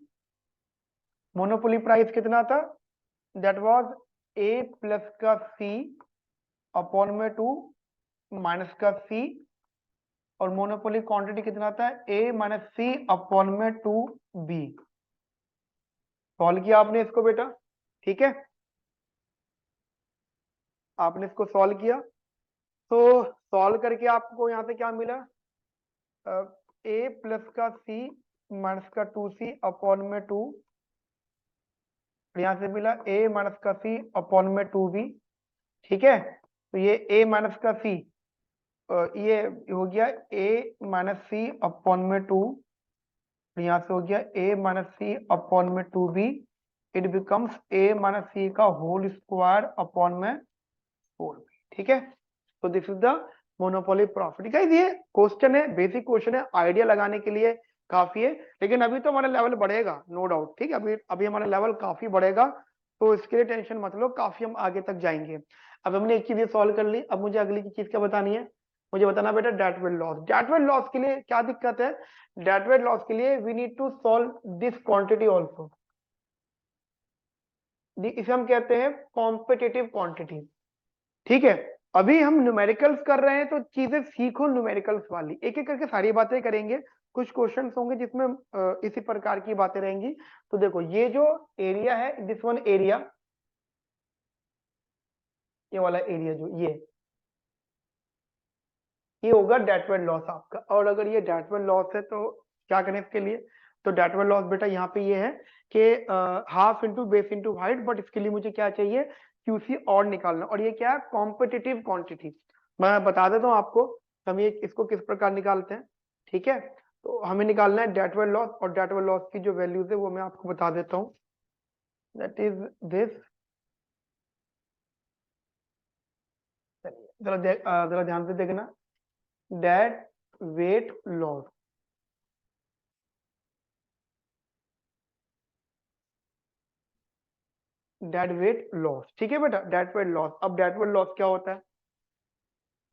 Monopoly price कितना था, दैट वाज ए प्लस का सी अपॉन में 2 माइनस का सी, और मोनोपोली क्वांटिटी कितना था, ए माइनस सी अपॉन में 2b। सॉल्व किया आपने इसको बेटा, ठीक है, आपने इसको सॉल्व किया, तो सॉल्व करके आपको यहाँ पे क्या मिला, ए प्लस का सी माइनस का 2c अपॉन में 2, यहाँ से मिला ए माइनस का सी अपॉन में 2b, ठीक है। तो ये ए माइनस का सी, ये हो गया ए माइनस सी अपॉन में 2, यहाँ से हो गया ए माइनस सी अपॉन में 2b, it becomes A minus C का होल स्क्वायर अपॉन में 4b, ठीक है। तो this is the monopoly profit. Guys ये क्वेश्चन है, बेसिक क्वेश्चन है, आइडिया लगाने के लिए काफी है, लेकिन अभी तो हमारा लेवल बढ़ेगा नो डाउट, ठीक है, अभी अभी हमारा लेवल काफी बढ़ेगा, तो इसके लिए टेंशन मत लो, काफी हम आगे तक जाएंगे। अब हमने एक चीज सॉल्व कर ली, अब मुझे अगली चीज क्या बतानी है, मुझे बताना बेटा dead wait loss. Dead wait loss के लिए क्या दिक्कत है, डेट वेट लॉस के लिए we need to solve this quantity also, इसे हम कहते हैं कॉम्पिटिटिव क्वांटिटी, ठीक है। अभी हम न्यूमेरिकल्स कर रहे हैं, तो चीजें सीखो न्यूमेरिकल्स वाली, एक एक करके सारी बातें करेंगे, कुछ क्वेश्चंस होंगे जिसमें इसी प्रकार की बातें रहेंगी। तो देखो ये जो एरिया है, दिस वन एरिया, ये वाला एरिया जो ये होगा डेट वेट लॉस आपका, और अगर ये डेट वेट लॉस है तो क्या करें इसके लिए, तो डेट वेट लॉस बेटा यहाँ पे ये है कि half into base into height, but इसके लिए मुझे क्या चाहिए, क्यूसी और निकालना, और ये क्या है, कॉम्पिटिटिव क्वांटिटी। मैं बता देता हूँ आपको, हम ये इसको किस प्रकार निकालते हैं, ठीक है। तो हमें निकालना है डेट वेट लॉस, और डेट वेट लॉस की जो वैल्यूज है वो मैं आपको बता देता हूँ, दैट इज दिस, जरा ध्यान से देखना, date wait loss, deadweight loss, ठीक है बेटा, डेड वेट लॉस। अब डेड वेट लॉस क्या होता है,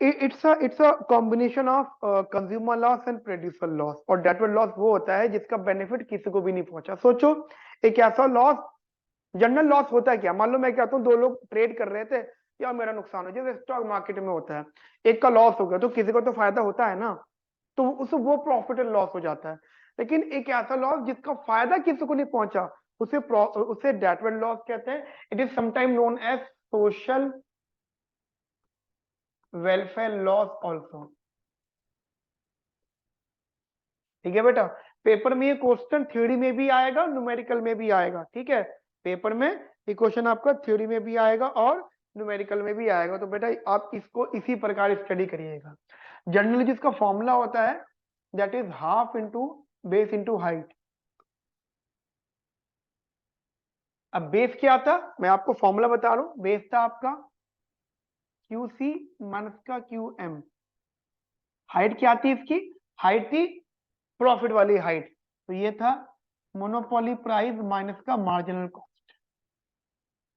it's a combination of consumer loss and producer loss, और डेड वेट लॉस वो होता है जिसका बेनिफिट किसी को भी नहीं पहुंचा। सोचो एक ऐसा लॉस, जनरल लॉस होता है क्या, मान लो मैं कहता हूँ दो लोग ट्रेड कर रहे थे, या मेरा नुकसान हो, जैसे स्टॉक मार्केट में होता है, एक का लॉस हो गया तो किसी को तो फायदा होता है ना, तो उस वो प्रॉफिट एंड लॉस हो जाता है। लेकिन एक ऐसा लॉस जिसका फायदा किसी को नहीं पहुंचा, उसे डेटवेट लॉस कहते हैं। It is sometime known as social welfare loss also. ठीक है बेटा, पेपर में ये क्वेश्चन थ्योरी में भी आएगा, न्यूमेरिकल में भी आएगा। ठीक है, पेपर में ये क्वेश्चन आपका थ्योरी में भी आएगा और न्यूमेरिकल में भी आएगा। तो बेटा आप इसको इसी प्रकार स्टडी करिएगा। जनरली जिसका फॉर्मूला होता है that is half into base into height. अब बेस क्या था, मैं आपको फॉर्मूला बता रहा हूं। बेस था आपका क्यू सी माइनस का क्यू एम। हाइट क्या थी इसकी, हाइट थी प्रॉफिट वाली हाइट, तो ये था मोनोपोली प्राइस माइनस का मार्जिनल कॉस्ट।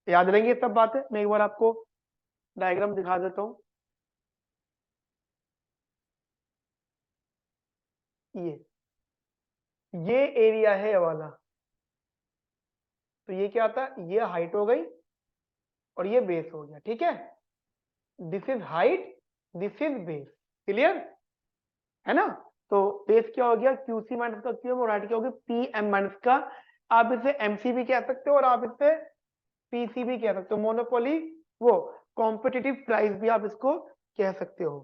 याद रहेंगे सब बातें। मैं एक बार आपको डायग्राम दिखा देता हूं। ये एरिया है ये वाला, तो ये क्या था, ये हाइट हो गई और ये बेस हो गया। ठीक है, this is height, this is base. Clear है ना। तो बेस क्या हो गया, क्यूसी माइनस का क्यूएम, और हाइट क्या होगी, पी एम माइनस का, आप इसे एमसी भी कह सकते हो और आप इसे पीसी भी कह सकते हो। मोनोपोली वो कॉम्पिटिटिव प्राइस भी आप इसको कह सकते हो।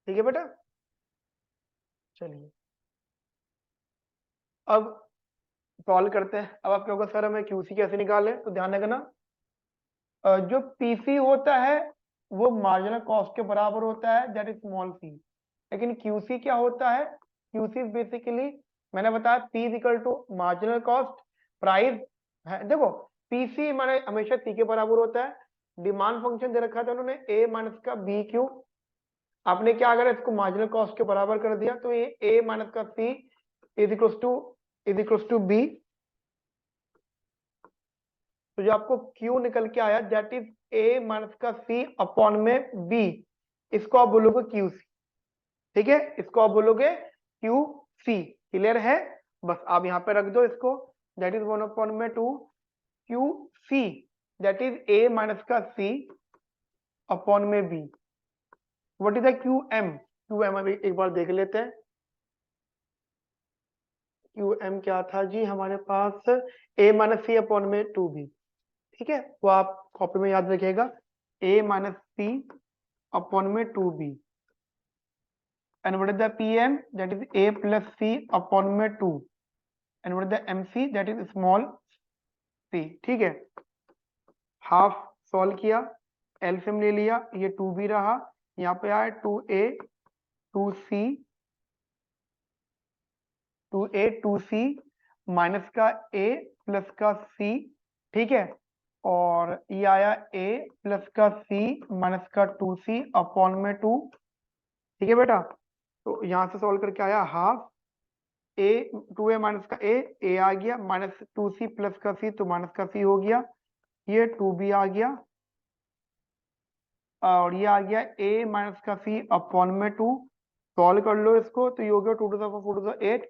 ठीक है बेटा, चलिए अब सॉल्व करते हैं। अब आप कहोगे सर हमें क्यूसी कैसे निकालें, तो ध्यान रखना जो पीसी होता है वो मार्जिनल कॉस्ट के बराबर होता है, दैट इज स्मॉल सी। लेकिन क्यूसी क्या होता है, क्यूसी बेसिकली मैंने बताया P equal to marginal cost price है। देखो पीसी माने हमेशा सी के बराबर होता है। डिमांड फंक्शन दे रखा था उन्होंने ए माइनस का बी क्यू। आपने क्या करा, इसको मार्जिनल कॉस्ट के बराबर कर दिया, तो ये ए माइनस का C is equal to B. तो जो आपको Q निकल के आया दैट इज A माइनस का C अपॉन में B, इसको आप बोलोगे QC। ठीक है, इसको आप बोलोगे QC। क्लियर है, बस आप यहाँ पे रख दो इसको, दैट इज 1 अपॉन में 2 QC, that is A minus का C अपॉन में B। What is the QM, QM अभी एक बार देख लेते हैं। QM क्या था जी हमारे पास, A माइनस C अपॉन में 2B। ठीक है, वो आप कॉपी में याद रखिएगा, A माइनस C upon में 2b, and what is the pm, that is a plus c upon में 2, and what is the mc, that is small c। ठीक है, हाफ सॉल्व किया, एलसीएम ले लिया, ये 2b रहा, यहाँ पे आया 2a 2c 2c माइनस का a प्लस का c। ठीक है, और ये आया a प्लस का c माइनस का 2c अपॉन में 2। ठीक है बेटा, तो यहां से सॉल्व करके आया हाफ ए 2a माइनस का ए आ गया, माइनस 2c प्लस का c, तो माइनस का c हो गया, ये 2b आ गया, और ये आ गया a माइनस का c अपॉन में 2। सॉल्व कर लो इसको, तो ये हो गया 2 to the 4 to the 8,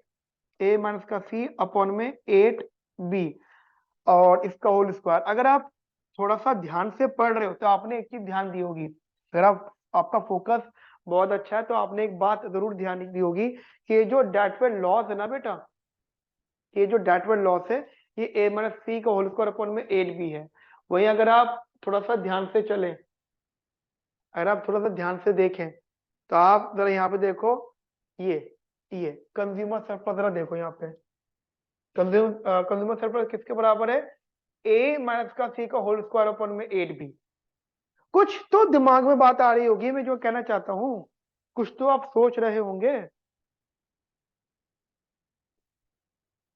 a minus का c अपॉन में 8b, और इसका होल स्क्वायर। अगर आप थोड़ा सा ध्यान से पढ़ रहे हो तो आपने एक चीज ध्यान दी होगी, अगर आप आपका फोकस बहुत अच्छा है तो आपने एक बात जरूर ध्यान दी होगी कि ये जो डेटवेट लॉस है ना बेटा, ये जो डेटवेट लॉस है ये ए माइनस सी का होल स्क्वायर अपॉन में 8b है। वहीं अगर आप थोड़ा सा ध्यान से चलें, अगर आप थोड़ा सा ध्यान से देखें, तो आप जरा यहाँ पे देखो, ये ये कंज्यूमर सरप्लस जरा देखो यहाँ पे, कंज्यूमर सरप्लस किसके बराबर है, ए माइनस का सी का होल स्क्वायर अपॉन में 8b। कुछ तो दिमाग में बात आ रही होगी, मैं जो कहना चाहता हूँ कुछ तो आप सोच रहे होंगे।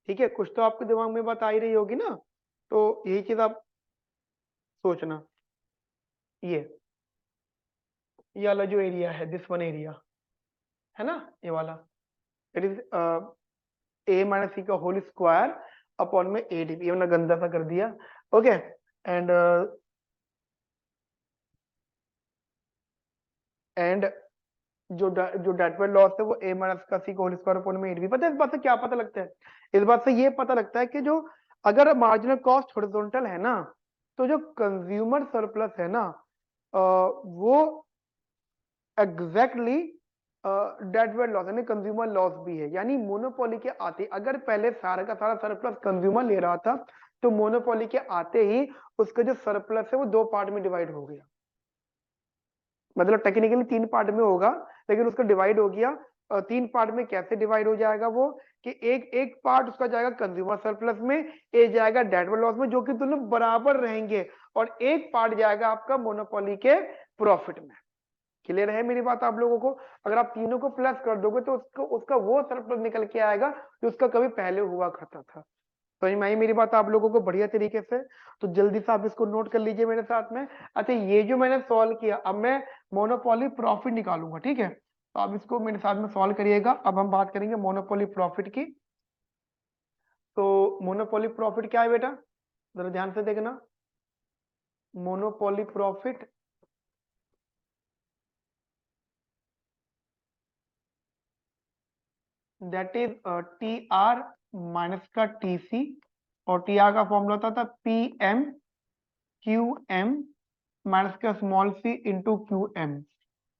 ठीक है, कुछ तो आपके दिमाग में बात आ ही रही होगी ना, तो यही चीज आप सोचना। ये ये वाला जो एरिया है, दिस वन एरिया है ना, ये वाला, it is A minus C का होल स्क्वायर अपॉन में 8b। ये मैंने गंदा सा कर दिया। ओके, एंड जो डेटवेट लॉस है वो ए माइनस का सी का होल स्क्वायर अपॉन में 8b। पता है इस बात से क्या पता लगता है, इस बात से ये पता लगता है कि जो अगर मार्जिनल कॉस्ट हॉरिजॉन्टल है ना, तो जो कंज्यूमर सरप्लस है ना वो एग्जैक्टली डेट वेट लॉस यानी कंज्यूमर लॉस भी है। यानी मोनोपोली के आते अगर पहले सारा का सारा सरप्लस कंज्यूमर ले रहा था तो मोनोपोली के आते ही उसका जो सरप्लस है वो दो पार्ट में डिवाइड हो गया। मतलब टेक्निकली तीन पार्ट में होगा लेकिन उसका डिवाइड हो गया। तीन पार्ट में कैसे डिवाइड हो जाएगा वो कि एक एक पार्ट उसका जाएगा कंज्यूमर सरप्लस में, एक जाएगा डेट वेट लॉस में, जो कि दोनों बराबर रहेंगे, और एक पार्ट जाएगा आपका मोनोपोली के प्रॉफिट में। क्लियर है मेरी बात आप लोगों को? अगर आप तीनों को प्लस कर दोगे तो उसका वो सरप्लस निकल के आएगा जो उसका कभी पहले हुआ करता था। समझ में आई मेरी बात आप लोगों को बढ़िया तरीके से? तो जल्दी से आप इसको नोट कर लीजिए मेरे साथ में। अच्छा, ये जो मैंने सॉल्व किया, अब मैं मोनोपोली प्रॉफिट निकालूंगा, ठीक है? तो आप इसको मेरे साथ में सॉल्व करिएगा। अब हम बात करेंगे मोनोपोली प्रॉफिट की। तो मोनोपोली प्रॉफिट क्या है बेटा, जरा ध्यान से देखना। Monopoly profit that is T R minus का टी सी, और टी आर का फॉर्मूला होता था P M Q M minus का small C into Q M.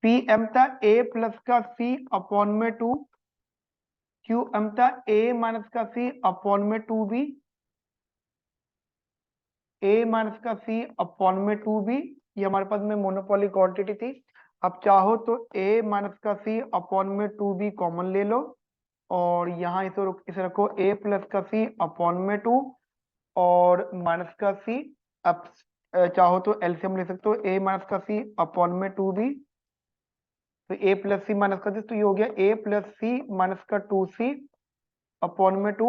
P M था ए प्लस का सी अपॉन में टू, क्यू एम था ए माइनस का सी अपॉन में टू बी, ए माइनस का सी अपॉन में टू बी। ये हमारे पास में मोनोपोली क्वांटिटी थी। अब चाहो तो ए माइनस का सी अपॉन में टू बी कॉमन ले लो, और यहाँ इसे रखो ए प्लस का सी अपॉन में टू और माइनस का सी। अब चाहो तो एलसीएम ले सकते हो, ए माइनस का सी अपॉन में टू बी, तो ए प्लस सी माइनस का दिस, तो ये हो गया ए प्लस सी माइनस का टू सी अपॉन में two,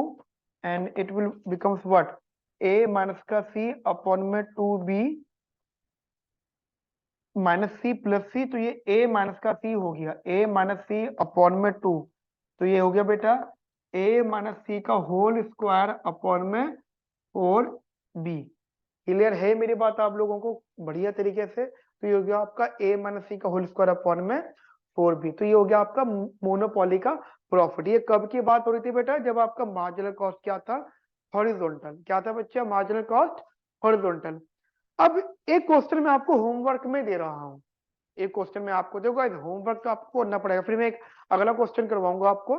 and it will becomes what, A minus का सी अपॉन में two B minus C plus C, तो ये ए माइनस का सी हो गया, ए माइनस सी अपॉन में टू, तो ये हो गया बेटा ए माइनस सी का होल स्क्वायर अपॉन में फोर बी। क्लियर है मेरी बात आप लोगों को बढ़िया तरीके से? तो ये हो गया आपका ए माइनस सी का होल स्क्वायर अपॉन में फोर बी। तो ये हो गया आपका मोनोपोली का प्रॉफिट। ये कब की बात हो रही थी बेटा? जब आपका मार्जिनल कॉस्ट क्या था, हॉरिजॉन्टल। क्या था बच्चा? Marginal cost horizontal. अब एक क्वेश्चन मैं आपको होमवर्क में दे रहा हूं। एक क्वेश्चन में आपको देखो, होमवर्क तो आपको करना पड़ेगा, फिर मैं एक अगला क्वेश्चन करवाऊंगा आपको।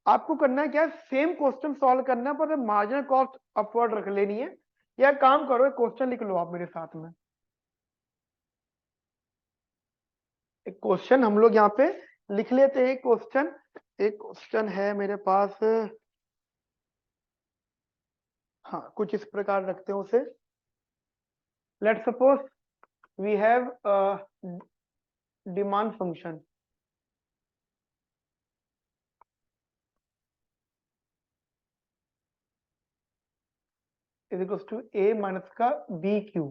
आपको करना है क्या, सेम क्वेश्चन सॉल्व करना है पर मार्जिनल कॉस्ट अपवर्ड रख लेनी है। या काम करो, एक क्वेश्चन लिख लो आप मेरे साथ में। एक क्वेश्चन हम लोग यहाँ पे लिख लेते हैं। क्वेश्चन, एक क्वेश्चन है मेरे पास। हाँ, कुछ इस प्रकार रखते हैं उसे। Let suppose we have demand function is equal to A minus का बी क्यू।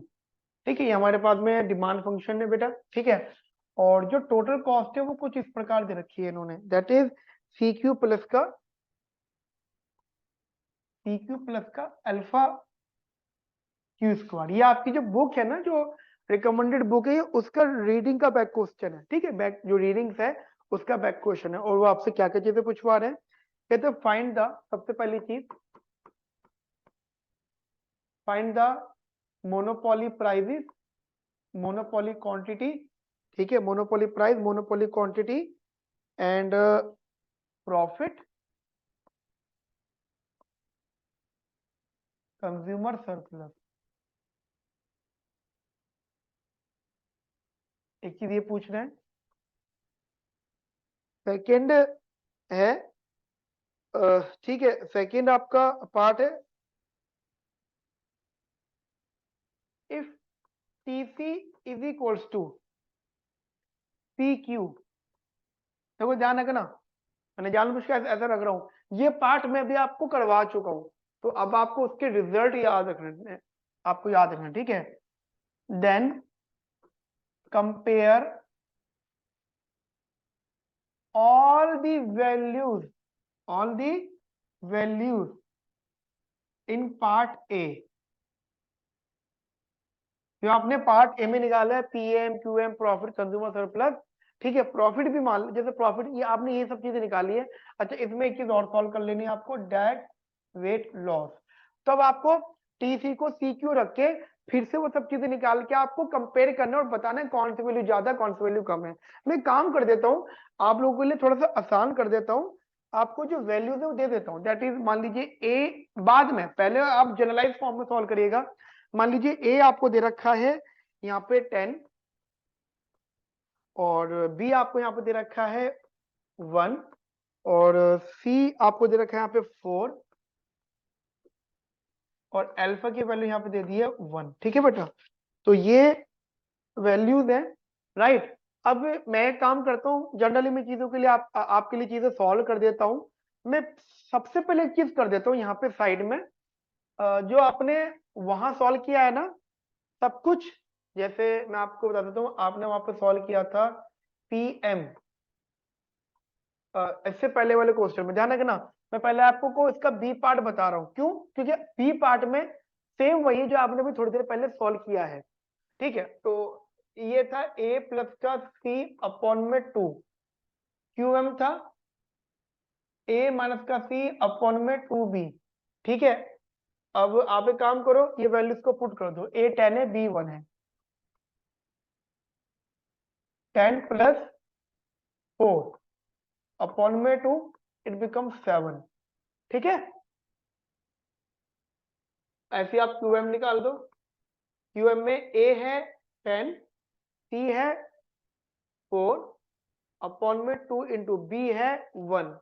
ठीक है, ये हमारे पास में डिमांड फंक्शन है बेटा, ठीक है। और जो टोटल कॉस्ट है वो कुछ इस प्रकार दे रखी है इन्होंने, that is C Q plus का अल्फा क्यू स्क्वायर। ये आपकी जो बुक है ना, जो रिकमेंडेड बुक है, उसका रीडिंग का बैक क्वेश्चन है, ठीक है। बैक जो रीडिंग्स है उसका बैक क्वेश्चन है, और वो आपसे क्या क्या चीजें पूछवा रहे हैं। कहते हैं फाइंड द, सबसे पहली चीज find the monopoly prices, monopoly quantity, ठीक है, monopoly price, monopoly quantity and profit consumer surplus. एक चीज ये पूछ रहे हैं। सेकंड है, ठीक है, सेकंड आपका पार्ट है, if TC is equals to P Q. देखो ध्यान रखना, मैंने जानबूझ के ऐसा रख रहा हूं, ये पार्ट मैं भी आपको करवा चुका हूं, तो अब आपको उसके रिजल्ट याद रखने, आपको याद रखना, ठीक है। Then compare all the values, all the values in part A। जो आपने पार्ट ए में निकाला है, PM QM profit consumer surplus, ठीक है, प्रॉफिट भी मान लो, जैसे प्रॉफिट ये आपने ये सब चीजें निकाली है। अच्छा, इसमें एक चीज और सॉल्व कर लेनी है आपको, डेट वेट लॉस। तो अब आपको टीसी को सीक्यू रख के फिर से वो सब चीजें निकाल के आपको कंपेयर करना और बताना है कौन सी वैल्यू ज्यादा कौन सी वैल्यू कम है। मैं काम कर देता हूँ, आप लोगों के लिए थोड़ा सा आसान कर देता हूँ, आपको जो वैल्यूज है वो दे देता हूँ। दैट इज, मान लीजिए ए, बाद में पहले आप जनरलाइज फॉर्म में सॉल्व करिएगा। मान लीजिए ए आपको दे रखा है यहाँ पे 10 और बी आपको यहाँ पे दे रखा है 1 और सी आपको दे रखा है यहाँ पे 4 और अल्फा की वैल्यू यहाँ पे दे दी है 1। ठीक है बेटा, तो ये वैल्यूज है, राइट। अब मैं एक काम करता हूँ, जनरली मैं चीजों के लिए आपके लिए चीजें सॉल्व कर देता हूँ। मैं सबसे पहले एक चीज कर देता हूँ यहाँ पे साइड में, जो आपने वहां सॉल्व किया है ना सब कुछ, जैसे मैं आपको बता देता हूँ, आपने वहां पे सॉल्व किया था पीएम, इससे पहले वाले क्वेश्चन में ध्यान रखना, मैं पहले आपको को इसका बी पार्ट बता रहा हूँ। क्यों? क्योंकि बी पार्ट में सेम वही जो आपने भी थोड़ी देर पहले सॉल्व किया है। ठीक है, तो ये था a प्लस का c अपॉन में 2, QM था a माइनस का c अपॉन में 2b। ठीक है, अब आप एक काम करो, ये वैल्यूज को पुट कर दो, a 10 है, b 1 है, 10 प्लस 4 अपॉन में 2 इट बिकम 7। ठीक है, ऐसे आप QM निकाल दो। QM में a है 10, c है 4 अपॉन में 2 इंटू b है 1,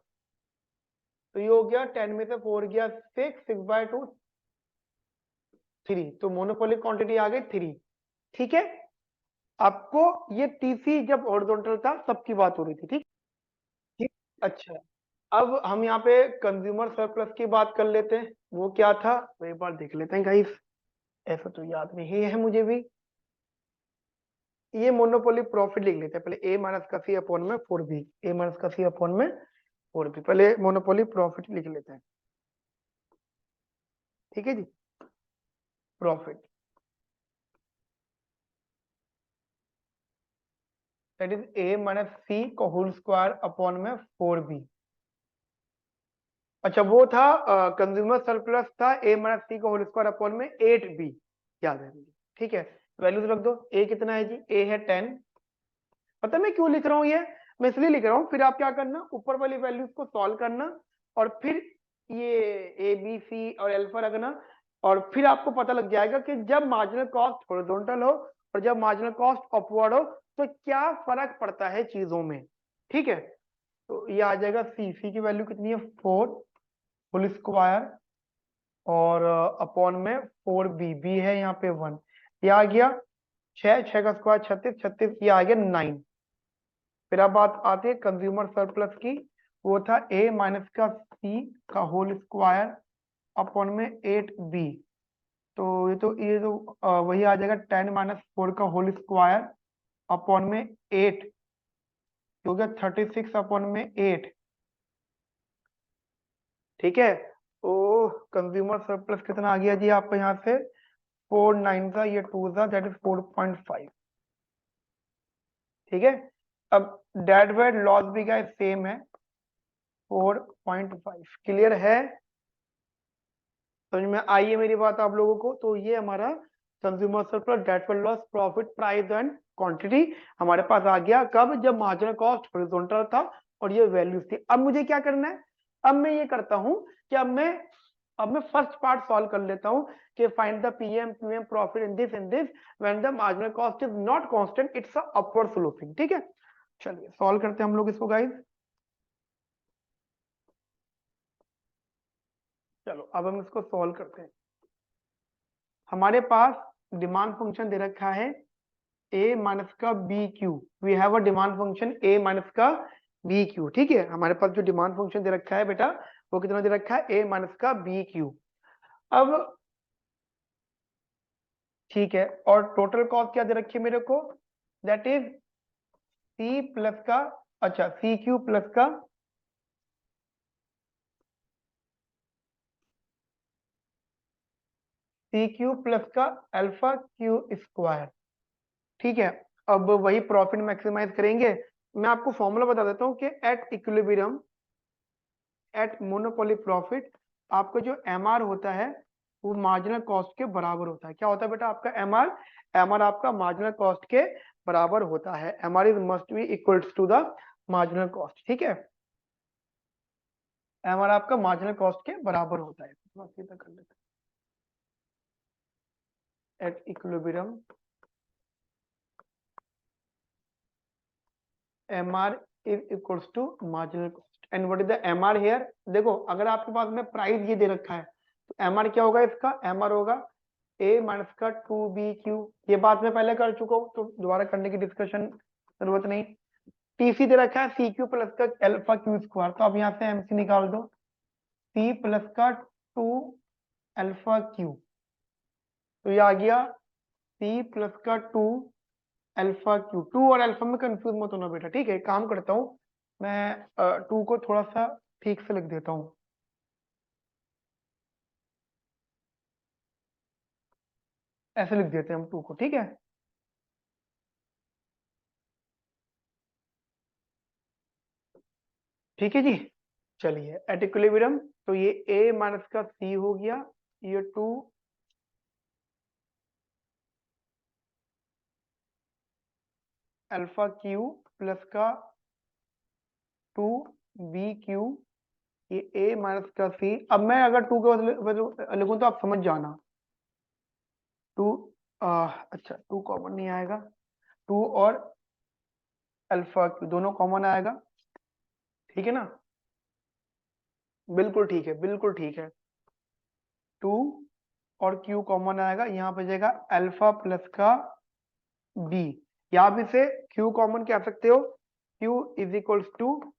तो ये हो गया 10 में से 4 गया 6/2 3, तो मोनोपोलिक क्वांटिटी आ गई 3। ठीक है, आपको ये टीसी जब हॉरिजॉन्टल था सबकी बात हो रही थी। ठीक ठीक, अच्छा, अब हम यहाँ पे कंज्यूमर सरप्लस की बात कर लेते हैं, वो क्या था वो एक बार देख लेते हैं गाइस, ऐसा तो याद नहीं है मुझे भी। ये मोनोपोली प्रॉफिट लिख लेते हैं पहले, ए माइनस का सी अपॉन में 4b, ए माइनस का सी अपॉन में 4b, पहले मोनोपोली प्रॉफिट लिख लेते हैं। ठीक है जी, profit that is A minus C का होल स्क्वायर अपॉन में 4b। अच्छा, वो था कंज्यूमर सरप्लस था ए माइनस सी का होल स्क्वायर अपॉन में 8b, याद है मुझे। ठीक है, वैल्यूज रख दो, ए कितना है जी, ए है 10। पता मैं क्यों लिख रहा हूँ ये, मैं इसलिए लिख रहा हूँ, फिर आप क्या करना, ऊपर वाली वैल्यूज को सॉल्व करना और फिर ये ए बी सी और अल्फा रखना, और फिर आपको पता लग जाएगा कि जब मार्जिनल कॉस्ट हॉरिजॉन्टल हो और जब मार्जिनल कॉस्ट अपवर्ड हो तो क्या फर्क पड़ता है चीजों में। ठीक है, तो ये आ जाएगा सी की वैल्यू कितनी है 4 होल स्क्वायर और अपॉन में 4b है यहाँ पे 1, ये आ गया 6 का स्क्वायर 36, 36 ये आ गया 9। फिर अब बात आती है कंज्यूमर सरप्लस की, वो था a माइनस का c का होल स्क्वायर अपॉन में 8b, तो ये तो वही आ जाएगा 10 - 4 का होल स्क्वायर अपॉन में 8, हो गया 36 अपॉन में 8। ठीक है, तो कंज्यूमर सरप्लस कितना आ गया जी आपको यहाँ से, 4 9 था, ये 2 था, दैट इज 4.5। ठीक है, अब डेड वेट लॉस भी क्या सेम है 4.5। क्लियर है, समझ में आई है मेरी बात आप लोगों को? तो ये हमारा consumer surplus, dead weight loss, profit, price and quantity हमारे पास आ गया कब, जब मार्जिनल कॉस्ट हॉरिजॉन्टल था और ये वैल्यूज थी। अब मुझे क्या करना है, अब मैं ये करता हूं कि अब मैं फर्स्ट पार्ट सॉल्व कर लेता हूं कि find the PM QM profit in this when the marginal cost is not constant, it's a upward sloping. ठीक है, चलिए सॉल्व करते हैं हम लोग इसको गाइस। चलो अब हम इसको सॉल्व करते हैं। हमारे पास डिमांड फंक्शन दे रखा है ए माइनस का B Q, we have a demand function A minus का बी क्यू। ठीक है, हमारे पास जो डिमांड फंक्शन दे रखा है बेटा वो कितना दे रखा है, ए माइनस का बी क्यू। अब ठीक है, और टोटल कॉस्ट क्या दे रखी है मेरे को, दैट इज सी प्लस का, अच्छा सी क्यू प्लस का सी क्यू प्लस का अल्फा क्यू स्क्वायर। ठीक है, अब वही प्रॉफिट मैक्सिमाइज करेंगे। मैं आपको फॉर्मूला बता देता हूँ कि at equilibrium, at monopoly profit, आपको जो एम आर होता है वो मार्जिनल कॉस्ट के बराबर होता है। क्या होता है बेटा आपका एमआर? एमआर आपका मार्जिनल कॉस्ट के बराबर होता है। MR is must be equals to the marginal cost, ठीक है। एमआर आपका मार्जिनल कॉस्ट के बराबर होता है। सीधा कर लेते हैं at equilibrium MR is equals to marginal cost. And what is the MR here? देखो अगर आपके पास में प्राइस ये दे रखा है तो एमआर क्या होगा इसका? एमआर होगा ए माइनस का 2BQ। ये बात मैं पहले कर चुका हूँ तो दोबारा करने की डिस्कशन जरूरत नहीं। टीसी दे रखा है CQ प्लस का अल्फा क्यू स्क्वायर, तो आप यहाँ से एमसी निकाल दो, C प्लस का 2 अल्फा क्यू, तो ये आ गया C प्लस का 2 अल्फा क्यू। 2 और अल्फा में कंफ्यूज मत होना बेटा, ठीक है। काम करता हूँ मैं 2 को थोड़ा सा ठीक से लिख देता हूँ। ऐसे लिख देते हैं हम 2 को, ठीक है। ठीक है जी, चलिए एट इक्विलिब्रियम तो ये A माइनस का C हो गया, ये 2 अल्फा क्यू प्लस का 2BQ, ये A माइनस का C। अब मैं अगर 2 के बदले लिखूं तो आप समझ जाना। 2 अच्छा 2 कॉमन नहीं आएगा, 2 और अल्फा क्यू दोनों कॉमन आएगा, ठीक है ना। बिल्कुल ठीक है, बिल्कुल ठीक है। 2 और क्यू कॉमन आएगा, यहाँ पे जाएगा अल्फा प्लस का बी। या आप इसे क्यू कॉमन कह सकते हो, Q is equals to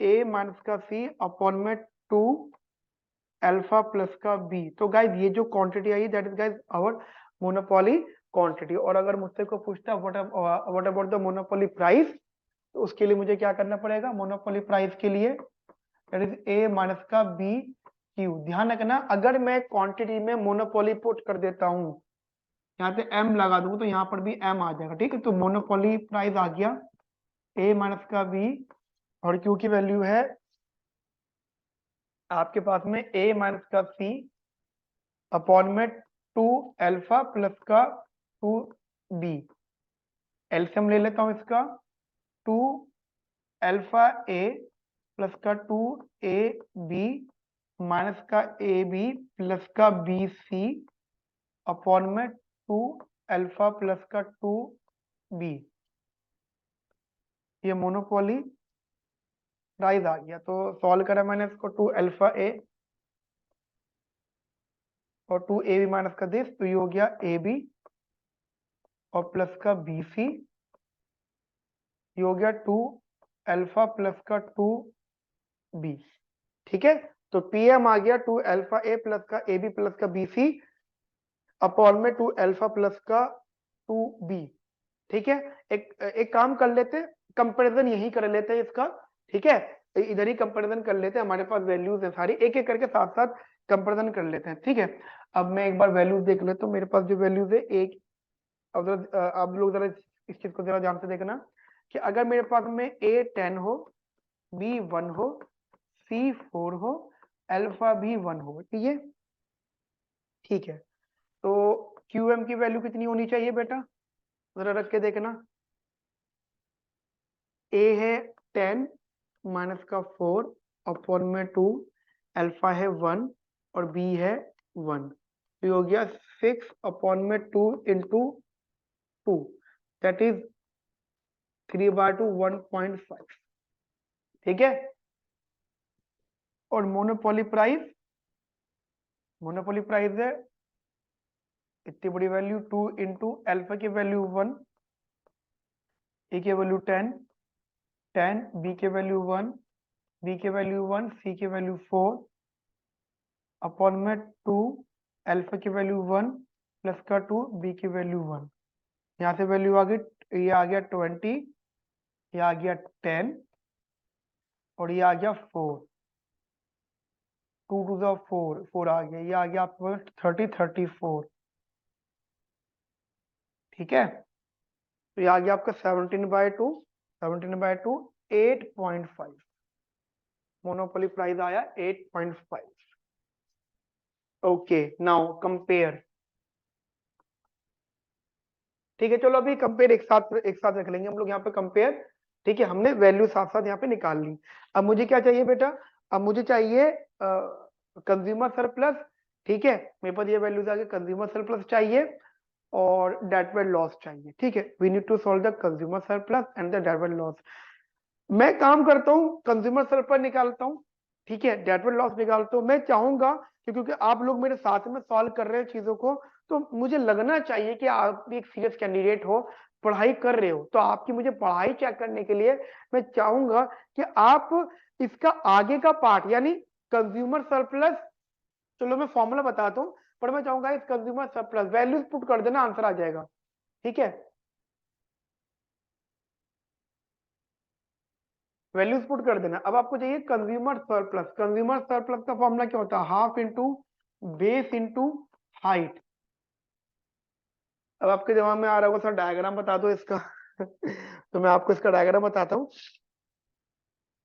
A minus का सी अपॉन में 2 अल्फा प्लस का बी। तो गाइस ये जो क्वांटिटी आई that is guys our monopoly quantity. और अगर मुझसे को पूछता है what about the monopoly price, तो उसके लिए मुझे क्या करना पड़ेगा? मोनोपोली प्राइस के लिए दैट इज ए माइनस का बी क्यू। ध्यान रखना अगर मैं क्वांटिटी में मोनोपोली पुट कर देता हूँ, यहाँ पे एम लगा दूंगा तो यहाँ पर भी एम आ जाएगा, ठीक है। तो मोनोपोली प्राइस आ गया ए माइनस का बी, और क्यू की वैल्यू है आपके पास में ए माइनस का सी अपॉन में 2 अल्फा प्लस का 2B। एलसीएम ले लेता हूं इसका, 2 अल्फा ए प्लस का 2AB माइनस का AB प्लस का BC अपॉन में 2 अल्फा प्लस का 2B। ये मोनोपोली प्राइस आ गया। तो सॉल्व करा मैंने इसको, 2 अल्फा ए और 2AB माइनस का दिस, तो ये हो गया AB और प्लस का BC, ये हो गया 2 अल्फा प्लस का 2B, ठीक है। तो PM आ गया 2 अल्फा ए प्लस का AB प्लस का BC अपॉन में 2 अल्फा प्लस का 2B, ठीक है। एक काम कर लेते, कंपैरिजन यही कर लेते हैं इसका, ठीक है। इधर ही कंपैरिजन कर लेते हैं, हमारे पास वैल्यूज है सारी, एक एक करके साथ साथ कंपैरिजन कर लेते हैं, ठीक है। अब मैं एक बार वैल्यूज देख लेता हूँ, मेरे पास जो वैल्यूज है एक, अब आप लोग जरा इस चीज को जरा ध्यान से देखना कि अगर मेरे पास में A 10 हो, B 1 हो, C 4 हो, अल्फा भी 1 हो, ठीक है। ठीक है, तो QM की वैल्यू कितनी होनी चाहिए बेटा? जरा रख के देखना। A है 10 माइनस का 4 अपॉन में 2, अल्फा है 1 और B है 1, तो हो गया 6 अपॉन में 2 इंटू 2, दैट इज 3/2 1.5, ठीक है। और मोनोपोली प्राइस है इतनी बड़ी वैल्यू 2 इंटू अल्फा की वैल्यू 1, ए की वैल्यू 10, बी की वैल्यू 1, बी की वैल्यू 1, सी की वैल्यू 4 अपॉन में 2 अल्फा की वैल्यू 1 प्लस का 2 बी की वैल्यू 1। यहाँ से वैल्यू आ गई, ये आ गया 20, ये आ गया 10 और ये आ गया 4, 2 टू द 4, 4 आ गया, ये आ गया आपके पास 34, ठीक है। तो ये आ गया आपका 17/2, 17/2 8.5, मोनोपोली प्राइस आया 8.5। Okay, now compare. ठीक है, चलो अभी कंपेयर एक साथ रख लेंगे हम लोग यहाँ पे कंपेयर। ठीक है, हमने वैल्यू साथ साथ यहाँ पे निकाल ली। अब मुझे क्या चाहिए बेटा? अब मुझे चाहिए कंज्यूमर सरप्लस। ठीक है, मेरे पास ये वैल्यूज आ गए, कंज्यूमर सरप्लस चाहिए और डेट वेट लॉस चाहिए। ठीक है, we need to solve the consumer surplus and the date wait loss. मैं काम करता हूँ, कंज्यूमर सरप्लस निकालता हूँ। ठीक है, डेट वेट लॉस निकालता हूँ। मैं चाहूंगा कि क्योंकि आप लोग मेरे साथ में सॉल्व कर रहे हैं चीजों को, तो मुझे लगना चाहिए कि आप भी एक सीरियस कैंडिडेट हो, पढ़ाई कर रहे हो। तो आपकी मुझे पढ़ाई चेक करने के लिए मैं चाहूंगा कि आप इसका आगे का पार्ट यानी कंज्यूमर सरप्लस, चलो मैं फॉर्मूला बताता हूँ, पर मैं चाहूंगा इस कंज्यूमर सरप्लस वैल्यूज पुट कर देना, आंसर आ जाएगा। ठीक है, वैल्यूज पुट कर देना। अब आपको चाहिए कंज्यूमर सरप्लस। कंज्यूमर सरप्लस का फॉर्मूला क्या होता है? Half into base into height. अब आपके दिमाग में आ रहा होगा सर डायग्राम बता दो इसका। तो मैं आपको इसका डायग्राम बताता हूँ,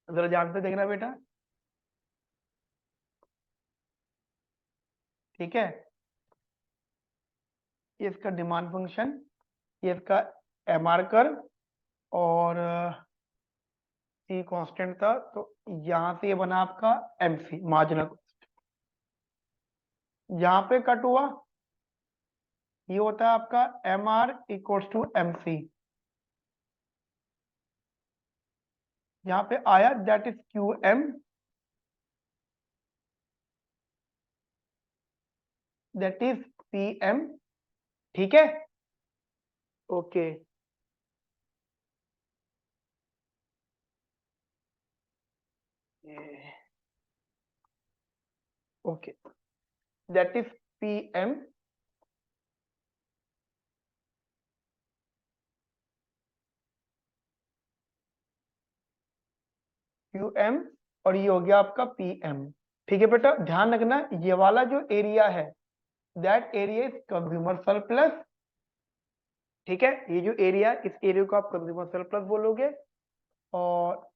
जरा ध्यान से देखना बेटा। ठीक है, ये इसका डिमांड फंक्शन, ये इसका एमआर कर, और सी कांस्टेंट था, तो यहाँ से ये बना आपका एमसी मार्जिनल। यहाँ पे कट हुआ, ये होता है आपका M R equals to M C. यहाँ पे आया that is Q M, that is P M. ठीक है, okay, okay, that is P M, Q M, और ये हो गया आपका पी एम। ठीक है बेटा, ध्यान रखना ये वाला जो एरिया है that area is consumer surplus. ठीक है, ये जो एरिया, इस एरिया को आप कंज्यूमर सरप्लस बोलोगे, और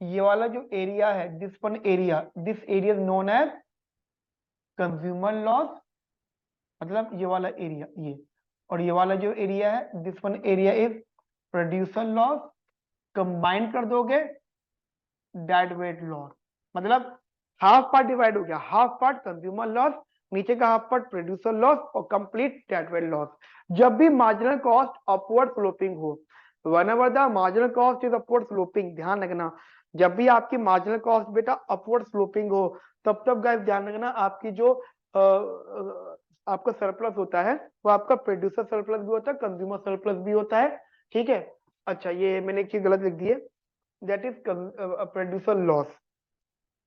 ये वाला जो एरिया है, this area is known as consumer loss, मतलब ये वाला एरिया ये, और ये वाला जो एरिया है this one area is producer loss. Combine कर दोगे डेड वेट लॉस, मतलब हाफ पार्ट डिवाइड हो गया, हाफ पार्ट कंज्यूमर लॉस, नीचे का हाफ पार्ट प्रोड्यूसर लॉस, और कंप्लीट डेड वेट लॉस। जब भी मार्जिनल कॉस्ट अपवर्ड स्लोपिंग हो, whenever the marginal cost is upward sloping, ध्यान रखना, जब भी आपकी मार्जिनल कॉस्ट बेटा अपवर्ड स्लोपिंग हो, तब तब गाइस ध्यान रखना, आपकी जो आपका सरप्लस होता है वो आपका प्रोड्यूसर सरप्लस भी होता है, कंज्यूमर सरप्लस भी होता है। ठीक है, अच्छा ये मैंने एक चीज गलत लिख दी है, दैट इज प्रोड्यूसर लॉस।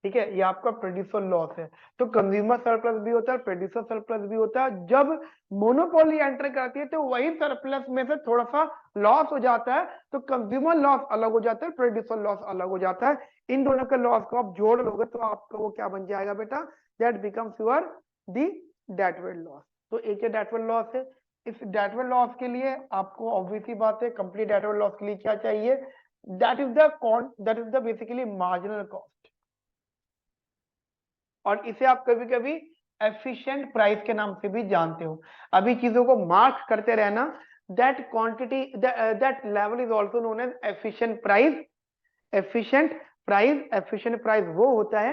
ठीक है, ये आपका प्रोड्यूसर लॉस है। तो कंज्यूमर सरप्लस भी होता है, प्रोड्यूसर सरप्लस भी होता है। जब मोनोपोली एंटर करती है तो वही सरप्लस में से थोड़ा सा लॉस हो जाता है, तो कंज्यूमर लॉस अलग हो जाता है, प्रोड्यूसर लॉस अलग हो जाता है। इन दोनों के लॉस को आप जोड़ लोगे तो आपका वो क्या बन जाएगा बेटा? That becomes your the date wait loss. तो एक ये डेट वेट लॉस है। इस डेट वेट लॉस के लिए आपको ऑब्वियसली बात है, कंप्लीट डेट वेट लॉस के लिए क्या चाहिए? That is the basically marginal cost, और इसे आप कभी कभी एफिशिएंट प्राइस के नाम से भी जानते हो। अभी चीजों को मार्क करते रहना, that quantity that level is also known as efficient price. Efficient price वो होता है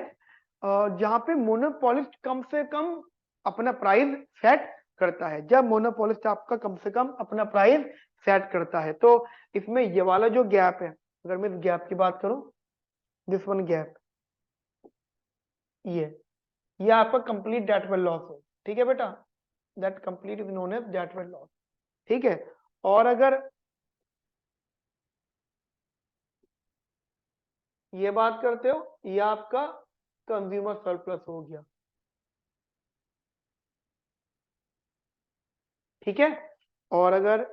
जहां पे मोनोपोलिस्ट कम से कम अपना प्राइस सेट करता है। जब मोनोपोलिस्ट आपका कम से कम अपना प्राइस सेट करता है, तो इसमें ये वाला जो गैप है, अगर मैं इस गैप की बात करूं, दिस वन गैप, ये आपका कंप्लीट डेट वेट लॉस है। ठीक है बेटा, that complete is known as date wait loss. ठीक है, और अगर ये बात करते हो, ये आपका कंज्यूमर सरप्लस हो गया। ठीक है, और अगर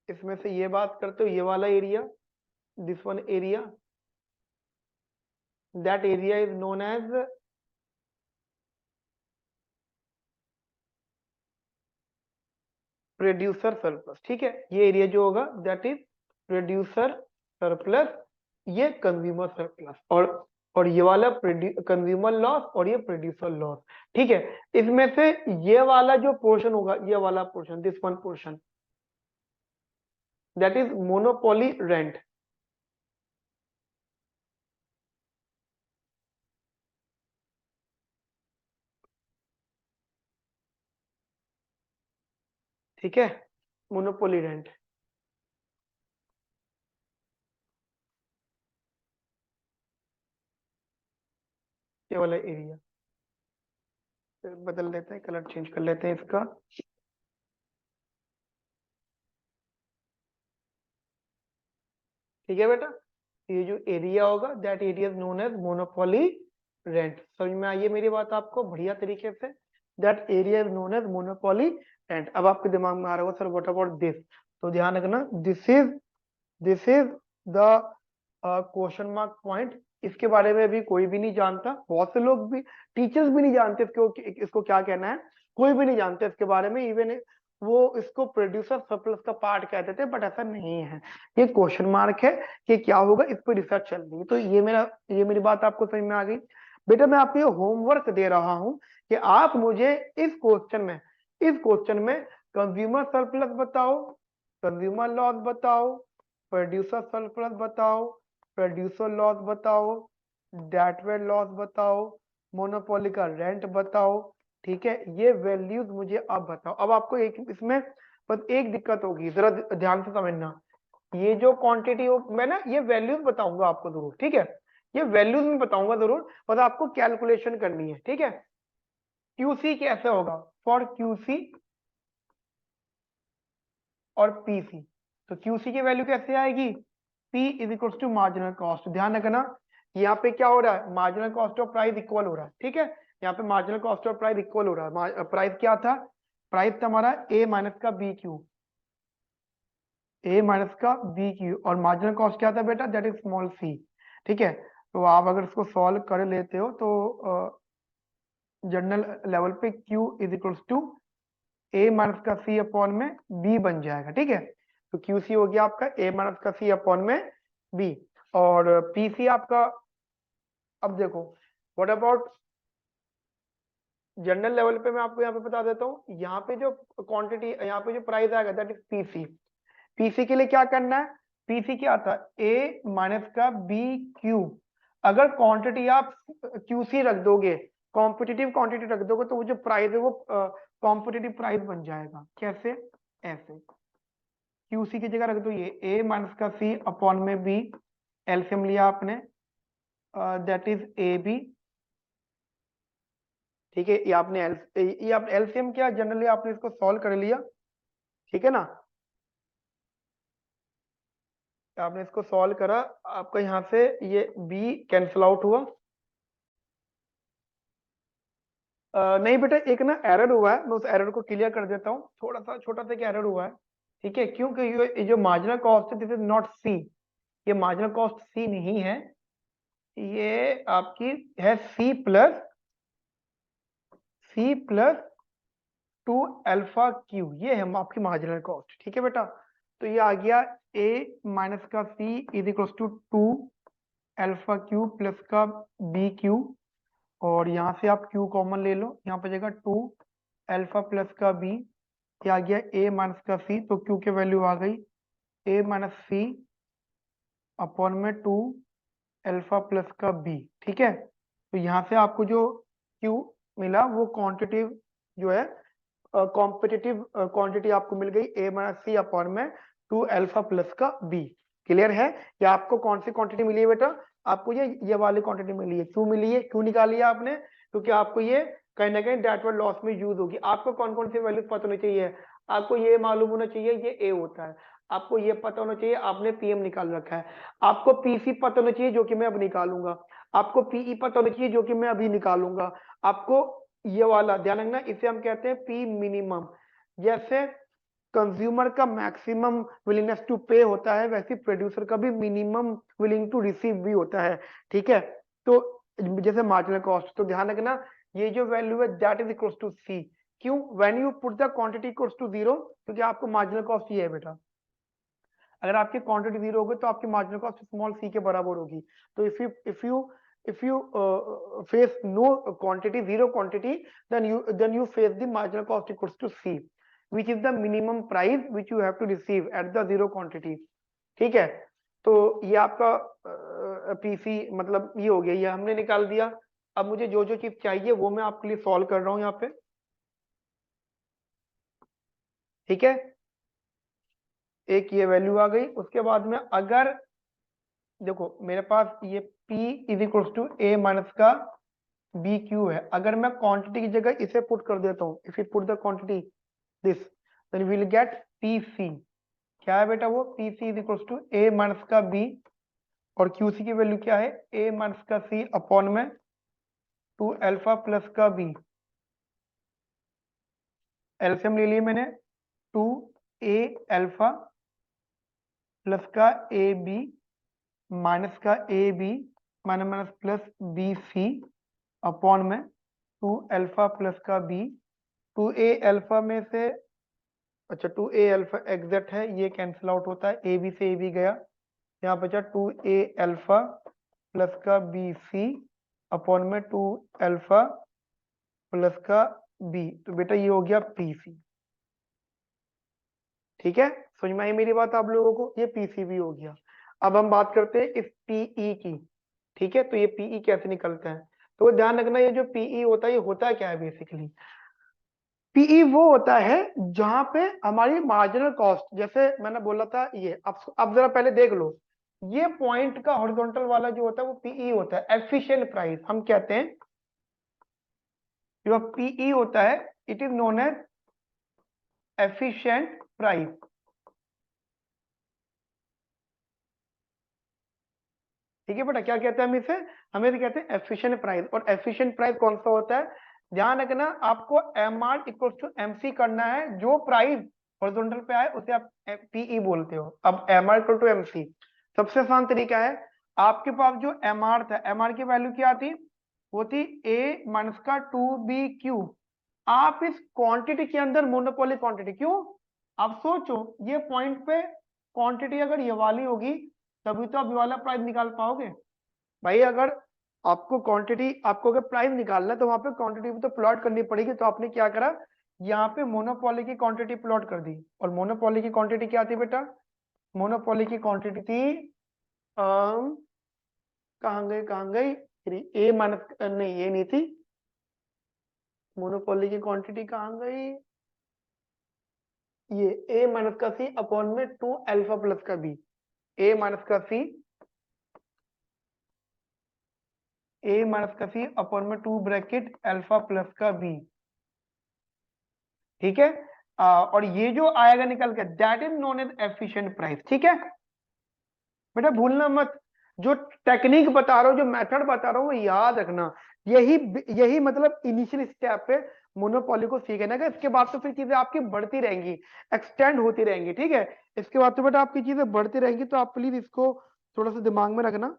इसमें से ये बात करते हो, ये वाला area, this one area, that area is known as producer surplus. ठीक है, ये एरिया जो होगा दैट इज प्रोड्यूसर सरप्लस, ये कंज्यूमर सरप्लस। और और ये वाला कंज्यूमर लॉस और ये प्रोड्यूसर लॉस। ठीक है, इसमें से ये वाला जो पोर्शन होगा, ये वाला portion, this one portion, that is monopoly rent. ठीक है, मोनोपोली रेंट, ये वाला एरिया। बदल लेते हैं, कलर चेंज कर लेते हैं इसका। ठीक है बेटा, ये जो एरिया होगा that area is known as monopoly rent. समझ में आई है मेरी बात आपको बढ़िया तरीके से? That area is known as monopoly rent. अब आपके दिमाग में आ रहा होगा सर व्हाट अबाउट दिस, तो ध्यान रखना, this is the question mark point. इसके बारे में भी कोई भी नहीं जानता, बहुत से लोग भी, टीचर्स भी नहीं जानते इसको क्या कहना है, कोई भी नहीं जानते इसके बारे में। इवन वो इसको प्रोड्यूसर सरप्लस का पार्ट कहते थे, बट ऐसा नहीं है, ये क्वेश्चन मार्क है कि क्या होगा, इस पर रिसर्च चल रही है। तो ये मेरी बात आपको समझ में आ गई बेटा। मैं आपको ये होमवर्क दे रहा हूं कि आप मुझे इस क्वेश्चन में कंज्यूमर सरप्लस बताओ, कंज्यूमर लॉस बताओ, प्रोड्यूसर सरप्लस बताओ, प्रोड्यूसर लॉस बताओ, डेटवेट लॉस बताओ, मोनोपोली का रेंट बताओ। ठीक है, ये वैल्यूज मुझे अब बताओ। अब आपको एक इसमें बस एक दिक्कत होगी, जरा ध्यान से समझना। ये जो क्वांटिटी हो, मैं ना ये वैल्यूज बताऊंगा आपको जरूर, ठीक है, ये वैल्यूज में बताऊंगा जरूर, बस आपको कैलकुलेशन करनी है। ठीक है, क्यूसी कैसे होगा, फॉर क्यूसी और पीसी। तो क्यूसी की वैल्यू कैसे आएगी, P is equal to marginal cost. ध्यान रखना, यहाँ पे क्या हो रहा है, marginal cost of price equal हो रहा है। ठीक है, यहाँ पे marginal cost of price equal हो रहा है। प्राइस क्या था, प्राइस था हमारा ए माइनस का बी क्यू, ए माइनस का बी क्यू, और मार्जिनल कॉस्ट क्या था बेटा, दैट इज स्मॉल सी। ठीक है, तो आप अगर इसको सॉल्व कर लेते हो तो जनरल लेवल पे Q is equal to A minus का सी अपॉन में बी बन जाएगा। ठीक है, तो QC हो गया आपका ए माइनस का सी अपॉन में बी, और PC आपका, अब देखो व्हाट अबाउट जनरल लेवल पे, मैं आपको यहाँ पे बता देता हूँ, यहाँ पे जो क्वांटिटी, यहाँ पे जो प्राइस आएगा दैट इज पीसी। पीसी के लिए क्या करना है, पीसी क्या आता है, ए माइनस का बी क्यू। अगर क्वांटिटी आप क्यूसी रख दोगे, कॉम्पिटिटिव क्वांटिटी रख दोगे, तो वो जो प्राइस है वो कॉम्पिटिटिव प्राइस बन जाएगा। कैसे, ऐसे क्यूसी की जगह रख दो ये ए माइनस का सी अपॉन में बी, एलसीएम लिया आपने, दैट इज ए बी। ठीक है, ये आपने एलसीएम किया, जनरली आपने इसको सॉल्व कर लिया। ठीक है ना, आपने इसको सॉल्व करा, आपका यहाँ से ये बी कैंसिल आउट हुआ। नहीं बेटा, एक ना एरर हुआ है, मैं उस एरर को क्लियर कर देता हूँ, थोड़ा सा छोटा सा एरर हुआ है। ठीक है, क्योंकि ये जो मार्जिनल कॉस्ट है दिस इज नॉट सी, ये मार्जिनल कॉस्ट सी नहीं है, ये आपकी है C plus two alpha Q, ये है आपकी मार्जिनल कॉस्ट। ठीक है बेटा, तो ये आ गया ए माइनस का C is equal to two alpha Q plus का बी क्यू, और यहाँ से आप क्यू कॉमन ले लो, यहाँ पे जाएगा टू अल्फा प्लस का बी, ये आ गया ए माइनस का सी, तो क्यू की वैल्यू आ गई ए माइनस सी अपॉन में टू अल्फा प्लस का बी। ठीक है, तो यहाँ से आपको जो क्यू मिला वो क्वांटिटी जो है, कॉम्पिटिटिव क्वांटिटी आपको मिल गई ए माइनस सी अपॉन में टू अल्फा प्लस का बी। क्लियर है, या आपको कौन सी क्वांटिटी मिली है बेटा, आपको ये वाली क्वांटिटी मिली है। क्यों मिली है, क्यों निकाली है आपने, क्योंकि आपको ये कहीं ना कहीं डेटवर्ड लॉस में यूज होगी। आपको कौन कौन सी वैल्यू पता होनी चाहिए, आपको ये मालूम होना चाहिए ये ए होता है, आपको ये पता होना चाहिए आपने पीएम निकाल रखा है, आपको पीसी पता होना चाहिए जो कि मैं अब निकालूंगा, आपको पीई पता होना चाहिए जो कि मैं अभी निकालूंगा, आपको ये वाला ध्यान रखना, इसे हम कहते हैं पी मिनिमम। जैसे कंज्यूमर का मैक्सिमम विलिंगनेस टू पे होता है, वैसे प्रोड्यूसर का भी मिनिमम विलिंग टू रिसीव भी होता है। ठीक है, तो जैसे मार्जिनल कॉस्ट, तो ध्यान रखना ये जो वैल्यू है that is equal to C. क्यों, when you put the quantity equals to zero, क्योंकि आपको मार्जिनल कॉस्ट ये है बेटा, अगर आपकी क्वांटिटी जीरो होगी तो आपकी मार्जिनल कॉस्ट स्मॉल सी के बराबर होगी। तो if you if you face no quantity, zero quantity, then you face the marginal cost equals to C, which is the minimum price which you have to receive at the zero quantity। ठीक है, तो ये आपका PC मतलब ये हो गया, ये हमने निकाल दिया। अब मुझे जो जो चीज चाहिए वो मैं आपके लिए सॉल्व कर रहा हूं यहाँ पे, ठीक है। एक ये वैल्यू आ गई, उसके बाद में अगर देखो मेरे पास ये P is equals to A minus का बी क्यू है, अगर मैं क्वांटिटी की जगह इसे पुट कर देता हूँ, if you put the quantity this, then we will get P C. क्या है बेटा वो? P C is equals to A minus का बी, और क्यू सी की वैल्यू क्या है? ए माइनस का सी अपॉन में 2 अल्फा प्लस का बी। एलसीएम ले लिए मैंने, 2 ए अल्फा प्लस का ए बी माइनस का A B minus minus plus B C upon में 2 अल्फा प्लस का बी। 2 ए अल्फा में से, अच्छा 2 ए अल्फा एग्जैक्ट है, ये कैंसिल आउट होता है, ए बी से ए बी गया, यहाँ बचा 2 ए अल्फा प्लस का बी सी अपॉन में 2 अल्फा प्लस का बी, तो बेटा ये हो गया पी सी। ठीक है, समझ में आई मेरी बात आप लोगों को? ये पीसीबी हो गया। अब हम बात करते हैं इस पीई की। ठीक है, तो ये पीई कैसे निकलता है? तो ध्यान रखना, ये जो पीई होता है ये होता क्या है बेसिकली? पीई वो होता है जहां पे हमारी मार्जिनल कॉस्ट, जैसे मैंने बोला था ये, अब जरा पहले देख लो, ये पॉइंट का हॉरिजॉन्टल वाला जो होता है वो पीई होता है, एफिशिएंट प्राइस हम कहते हैं। जो पीई होता है it is known as efficient price. ठीक है बेटा, क्या कहते हैं हम इसे? हमें तो कहते हैं एफिशिएंट प्राइस। और एफिशिएंट प्राइस कौन सा होता है? ध्यान रखना, आपको M R equal to M C करना है, जो प्राइस हॉरिजॉन्टल पे आए उसे आप पीई बोलते हो। अब M R equal to M C सबसे आसान तरीका है। आपके पास जो एम आर था, एम आर की वैल्यू क्या थी? वो थी ए माइनस का 2BQ। आप इस क्वांटिटी के अंदर मोनोपोली क्वांटिटी, क्यों? आप सोचो, ये पॉइंट पे क्वांटिटी अगर ये वाली होगी तभी तो आप ये वाला प्राइस निकाल पाओगे। भाई अगर आपको क्वांटिटी, आपको अगर प्राइस निकालना है तो वहां पे क्वांटिटी भी तो प्लॉट करनी पड़ेगी। तो आपने क्या करा, यहाँ पे मोनोपोली की क्वांटिटी प्लॉट कर दी। और मोनोपोली की क्वांटिटी क्या थी बेटा? मोनोपोली की क्वांटिटी थी कहाँ गई कहाँ गई, ए माइनस, नहीं ये नहीं थी, मोनोपोली की क्वांटिटी कहाँ गई? ये ए माइनस का सी अपॉन में 2 अल्फा प्लस का बी। ए माइनस का सी, ए माइनस का सी अपॉन में 2 ब्रैकेट अल्फा प्लस का बी। ठीक है, और ये जो आएगा निकल के, that is known as efficient price. ठीक है बेटा, भूलना मत, जो टेक्निक बता रहा हूँ, जो मेथड बता रहा हूँ वो याद रखना। यही यही मतलब इनिशियल स्टेप पे मोनोपोली को सीखना है। इसके बाद तो फिर चीजें आपकी बढ़ती रहेंगी, एक्सटेंड होती रहेंगी। ठीक है, इसके बाद तो बेटा आपकी चीजें बढ़ती रहेंगी, तो आप प्लीज इसको थोड़ा सा दिमाग में रखना।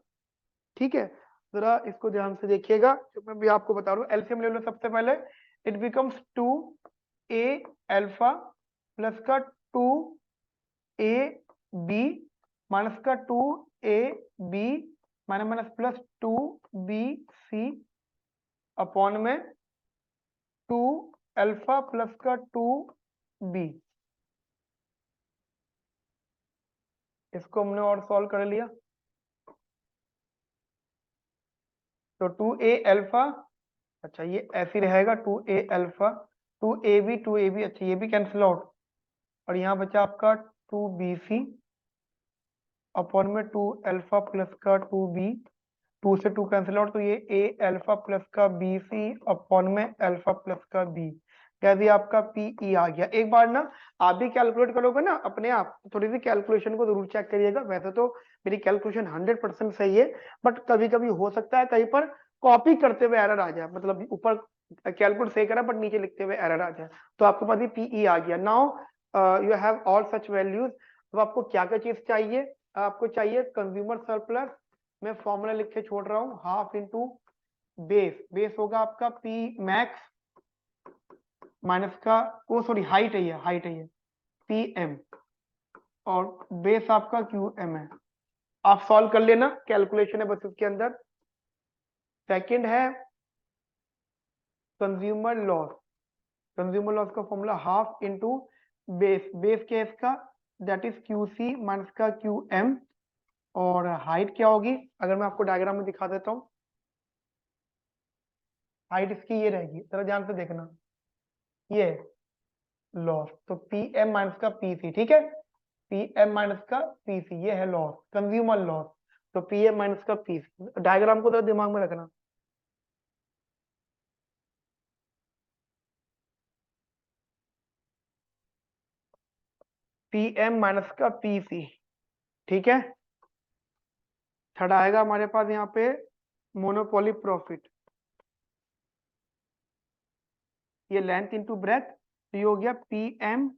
ठीक है, जरा इसको ध्यान से देखिएगा, जो मैं भी आपको बता रहा हूँ। एलसीएम ले लो सबसे पहले, it becomes 2 A alpha plus का 2 ए बी माइनस का 2 A B minus minus plus 2 B C upon में 2 अल्फा प्लस का 2 बी। इसको हमने और सॉल्व कर लिया, तो 2 ए अल्फा, अच्छा ये ऐसे ही रहेगा, 2 ए अल्फा 2 ए बी, अच्छा ये भी कैंसिल आउट, और यहाँ बचा आपका 2 BC अपॉन में 2 अल्फा प्लस का 2 B। 2 से 2 कैंसिल आउट, तो ये ए अल्फा प्लस का BC अपॉन में अल्फा प्लस का B। कह दिया आपका PE आ गया। एक बार ना आप भी कैलकुलेट करोगे ना अपने आप, थोड़ी सी कैलकुलेशन को जरूर चेक करिएगा। वैसे तो मेरी कैलकुलेशन 100% सही है, बट कभी कभी हो सकता है कहीं पर कॉपी करते हुए एरर आ जाए, मतलब ऊपर कैलकुलेट सही करा बट नीचे लिखते हुए एरर आ जाए। तो आपके पास ये PE आ गया। Now you have all such values. अब आपको क्या क्या चीज चाहिए? आपको चाहिए कंज्यूमर सरप्लस। मैं फॉर्मूला लिख के छोड़ रहा हूँ, हाफ इंटू बेस। बेस होगा आपका पी मैक्स माइनस का, वो सॉरी हाइट है, ये हाइट है, ये पी एम, और बेस आपका क्यू एम है। आप सॉल्व कर लेना, कैलकुलेशन है बस इसके अंदर। सेकंड है कंज्यूमर लॉस। कंज्यूमर लॉस का formula half into base, base क्या है इसका, दैट इज क्यूसी माइनस का क्यूएम। और हाइट क्या होगी, अगर मैं आपको डायग्राम में दिखा देता हूँ, हाइट इसकी ये रहेगी, जरा ध्यान से देखना, ये लॉस, तो पी एम माइनस का पी सी, ठीक है, पी एम माइनस का पी सी, ये है लॉस, कंज्यूमर लॉस, तो पी एम माइनस का पी सी, डायग्राम को तो दिमाग में रखना। पी एम माइनस का पी सी, ठीक है। थर्ड आएगा हमारे पास यहाँ पे मोनोपोली प्रॉफिट, ये लेंथ इंटू ब्रेथ, तो ये हो गया पी एम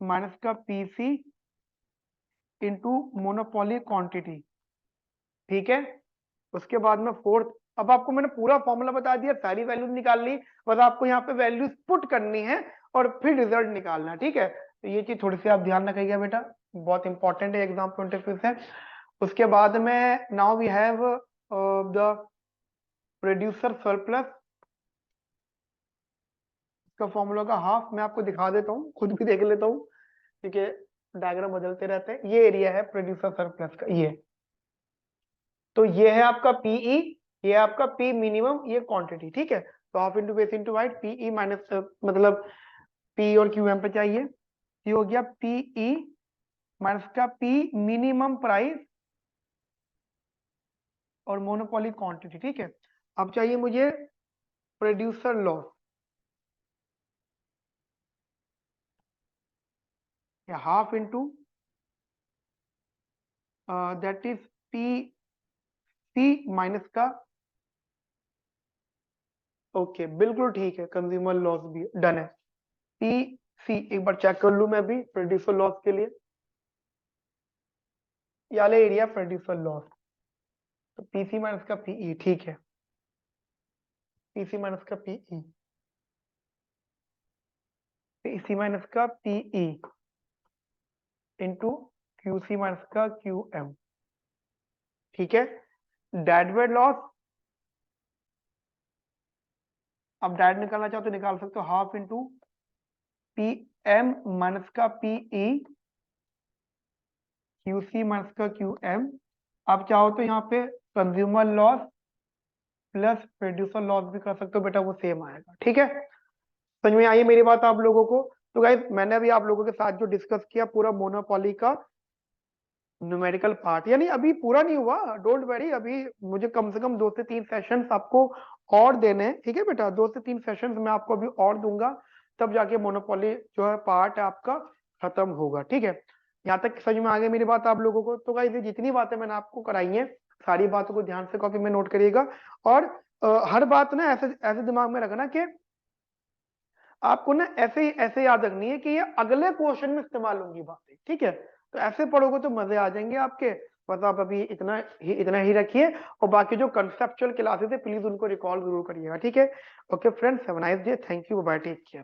माइनस का P C into monopoly quantity, ठीक है। उसके बाद में फोर्थ, अब आपको मैंने पूरा फॉर्मूला बता दिया, सारी वैल्यूज निकाल ली, बस आपको यहाँ पे वैल्यूज पुट करनी है और फिर रिजल्ट निकालना है, ठीक है। तो ये चीज थोड़ी सी आप ध्यान रखिएगा बेटा, बहुत इंपॉर्टेंट है एग्जाम पॉइंट ऑफ व्यू से। उसके बाद में now we have the producer surplus, इसका फॉर्मूला का हाफ मैं आपको दिखा देता हूँ, खुद भी देख लेता हूँ, क्योंकि डायग्राम बदलते रहते हैं। ये एरिया है प्रोड्यूसर सरप्लस का, ये तो ये है आपका पीई, ये आपका पी मिनिमम, ये क्वांटिटी, ठीक है। तो half into base into height, PE minus मतलब पी और क्यू एम पे चाहिए, ये हो गया पीई माइनस का पी मिनिमम प्राइस और मोनोपोली क्वांटिटी, ठीक है। अब चाहिए मुझे प्रोड्यूसर लॉस, या half into that is P C minus का, ओके बिल्कुल ठीक है, कंज्यूमर लॉस भी डन है। पी सी एक बार चेक कर लूं मैं भी प्रोड्यूसर लॉस के लिए, ये वाला एरिया प्रोड्यूसर लॉस, तो पीसी माइनस का पीई, ठीक है, पीसी माइनस का पीई, पीसी माइनस का पीई इंटू क्यूसी माइनस का क्यूएम, ठीक है। डेडवेट लॉस, अब डेड निकालना चाहो तो निकाल सकते हो, half into P M minus का पीई क्यूसी माइनस का क्यूएम। आप चाहो तो यहाँ पे consumer loss plus producer loss भी कर सकते हो बेटा, वो सेम आएगा, ठीक है। समझ में आई मेरी बात आप लोगों को। तो गाइस मैंने अभी आप लोगों के साथ जो डिस्कस किया पूरा मोनोपोली का न्यूमेरिकल पार्ट, यानी अभी पूरा नहीं हुआ, डोंट वरी, अभी मुझे कम से कम 2 से 3 सेशंस आपको और देने हैं, ठीक है बेटा, 2 से 3 सेशंस मैं आपको अभी और दूंगा, तब जाके मोनोपोली जो है पार्ट है आपका खत्म होगा, ठीक है। यहाँ तक समझ में आ गई मेरी बात आप लोगों को। तो गाइस ये जितनी बातें मैंने आपको कराई हैं, सारी बातों को ध्यान से कॉपी में नोट करिएगा, और हर बात ना ऐसे ऐसे दिमाग में रखना कि आपको ना ऐसे याद रखनी है कि ये अगले क्वेश्चन में इस्तेमाल होंगी बातें, ठीक है। तो ऐसे पढ़ोगे तो मजे आ जाएंगे आपके। बस आप अभी इतना ही रखिए, और बाकी जो कंसेप्चुअल क्लासेस है प्लीज उनको रिकॉल जरूर करिएगा, ठीक है। Okay friends, have a nice day, thank you, bye, take care.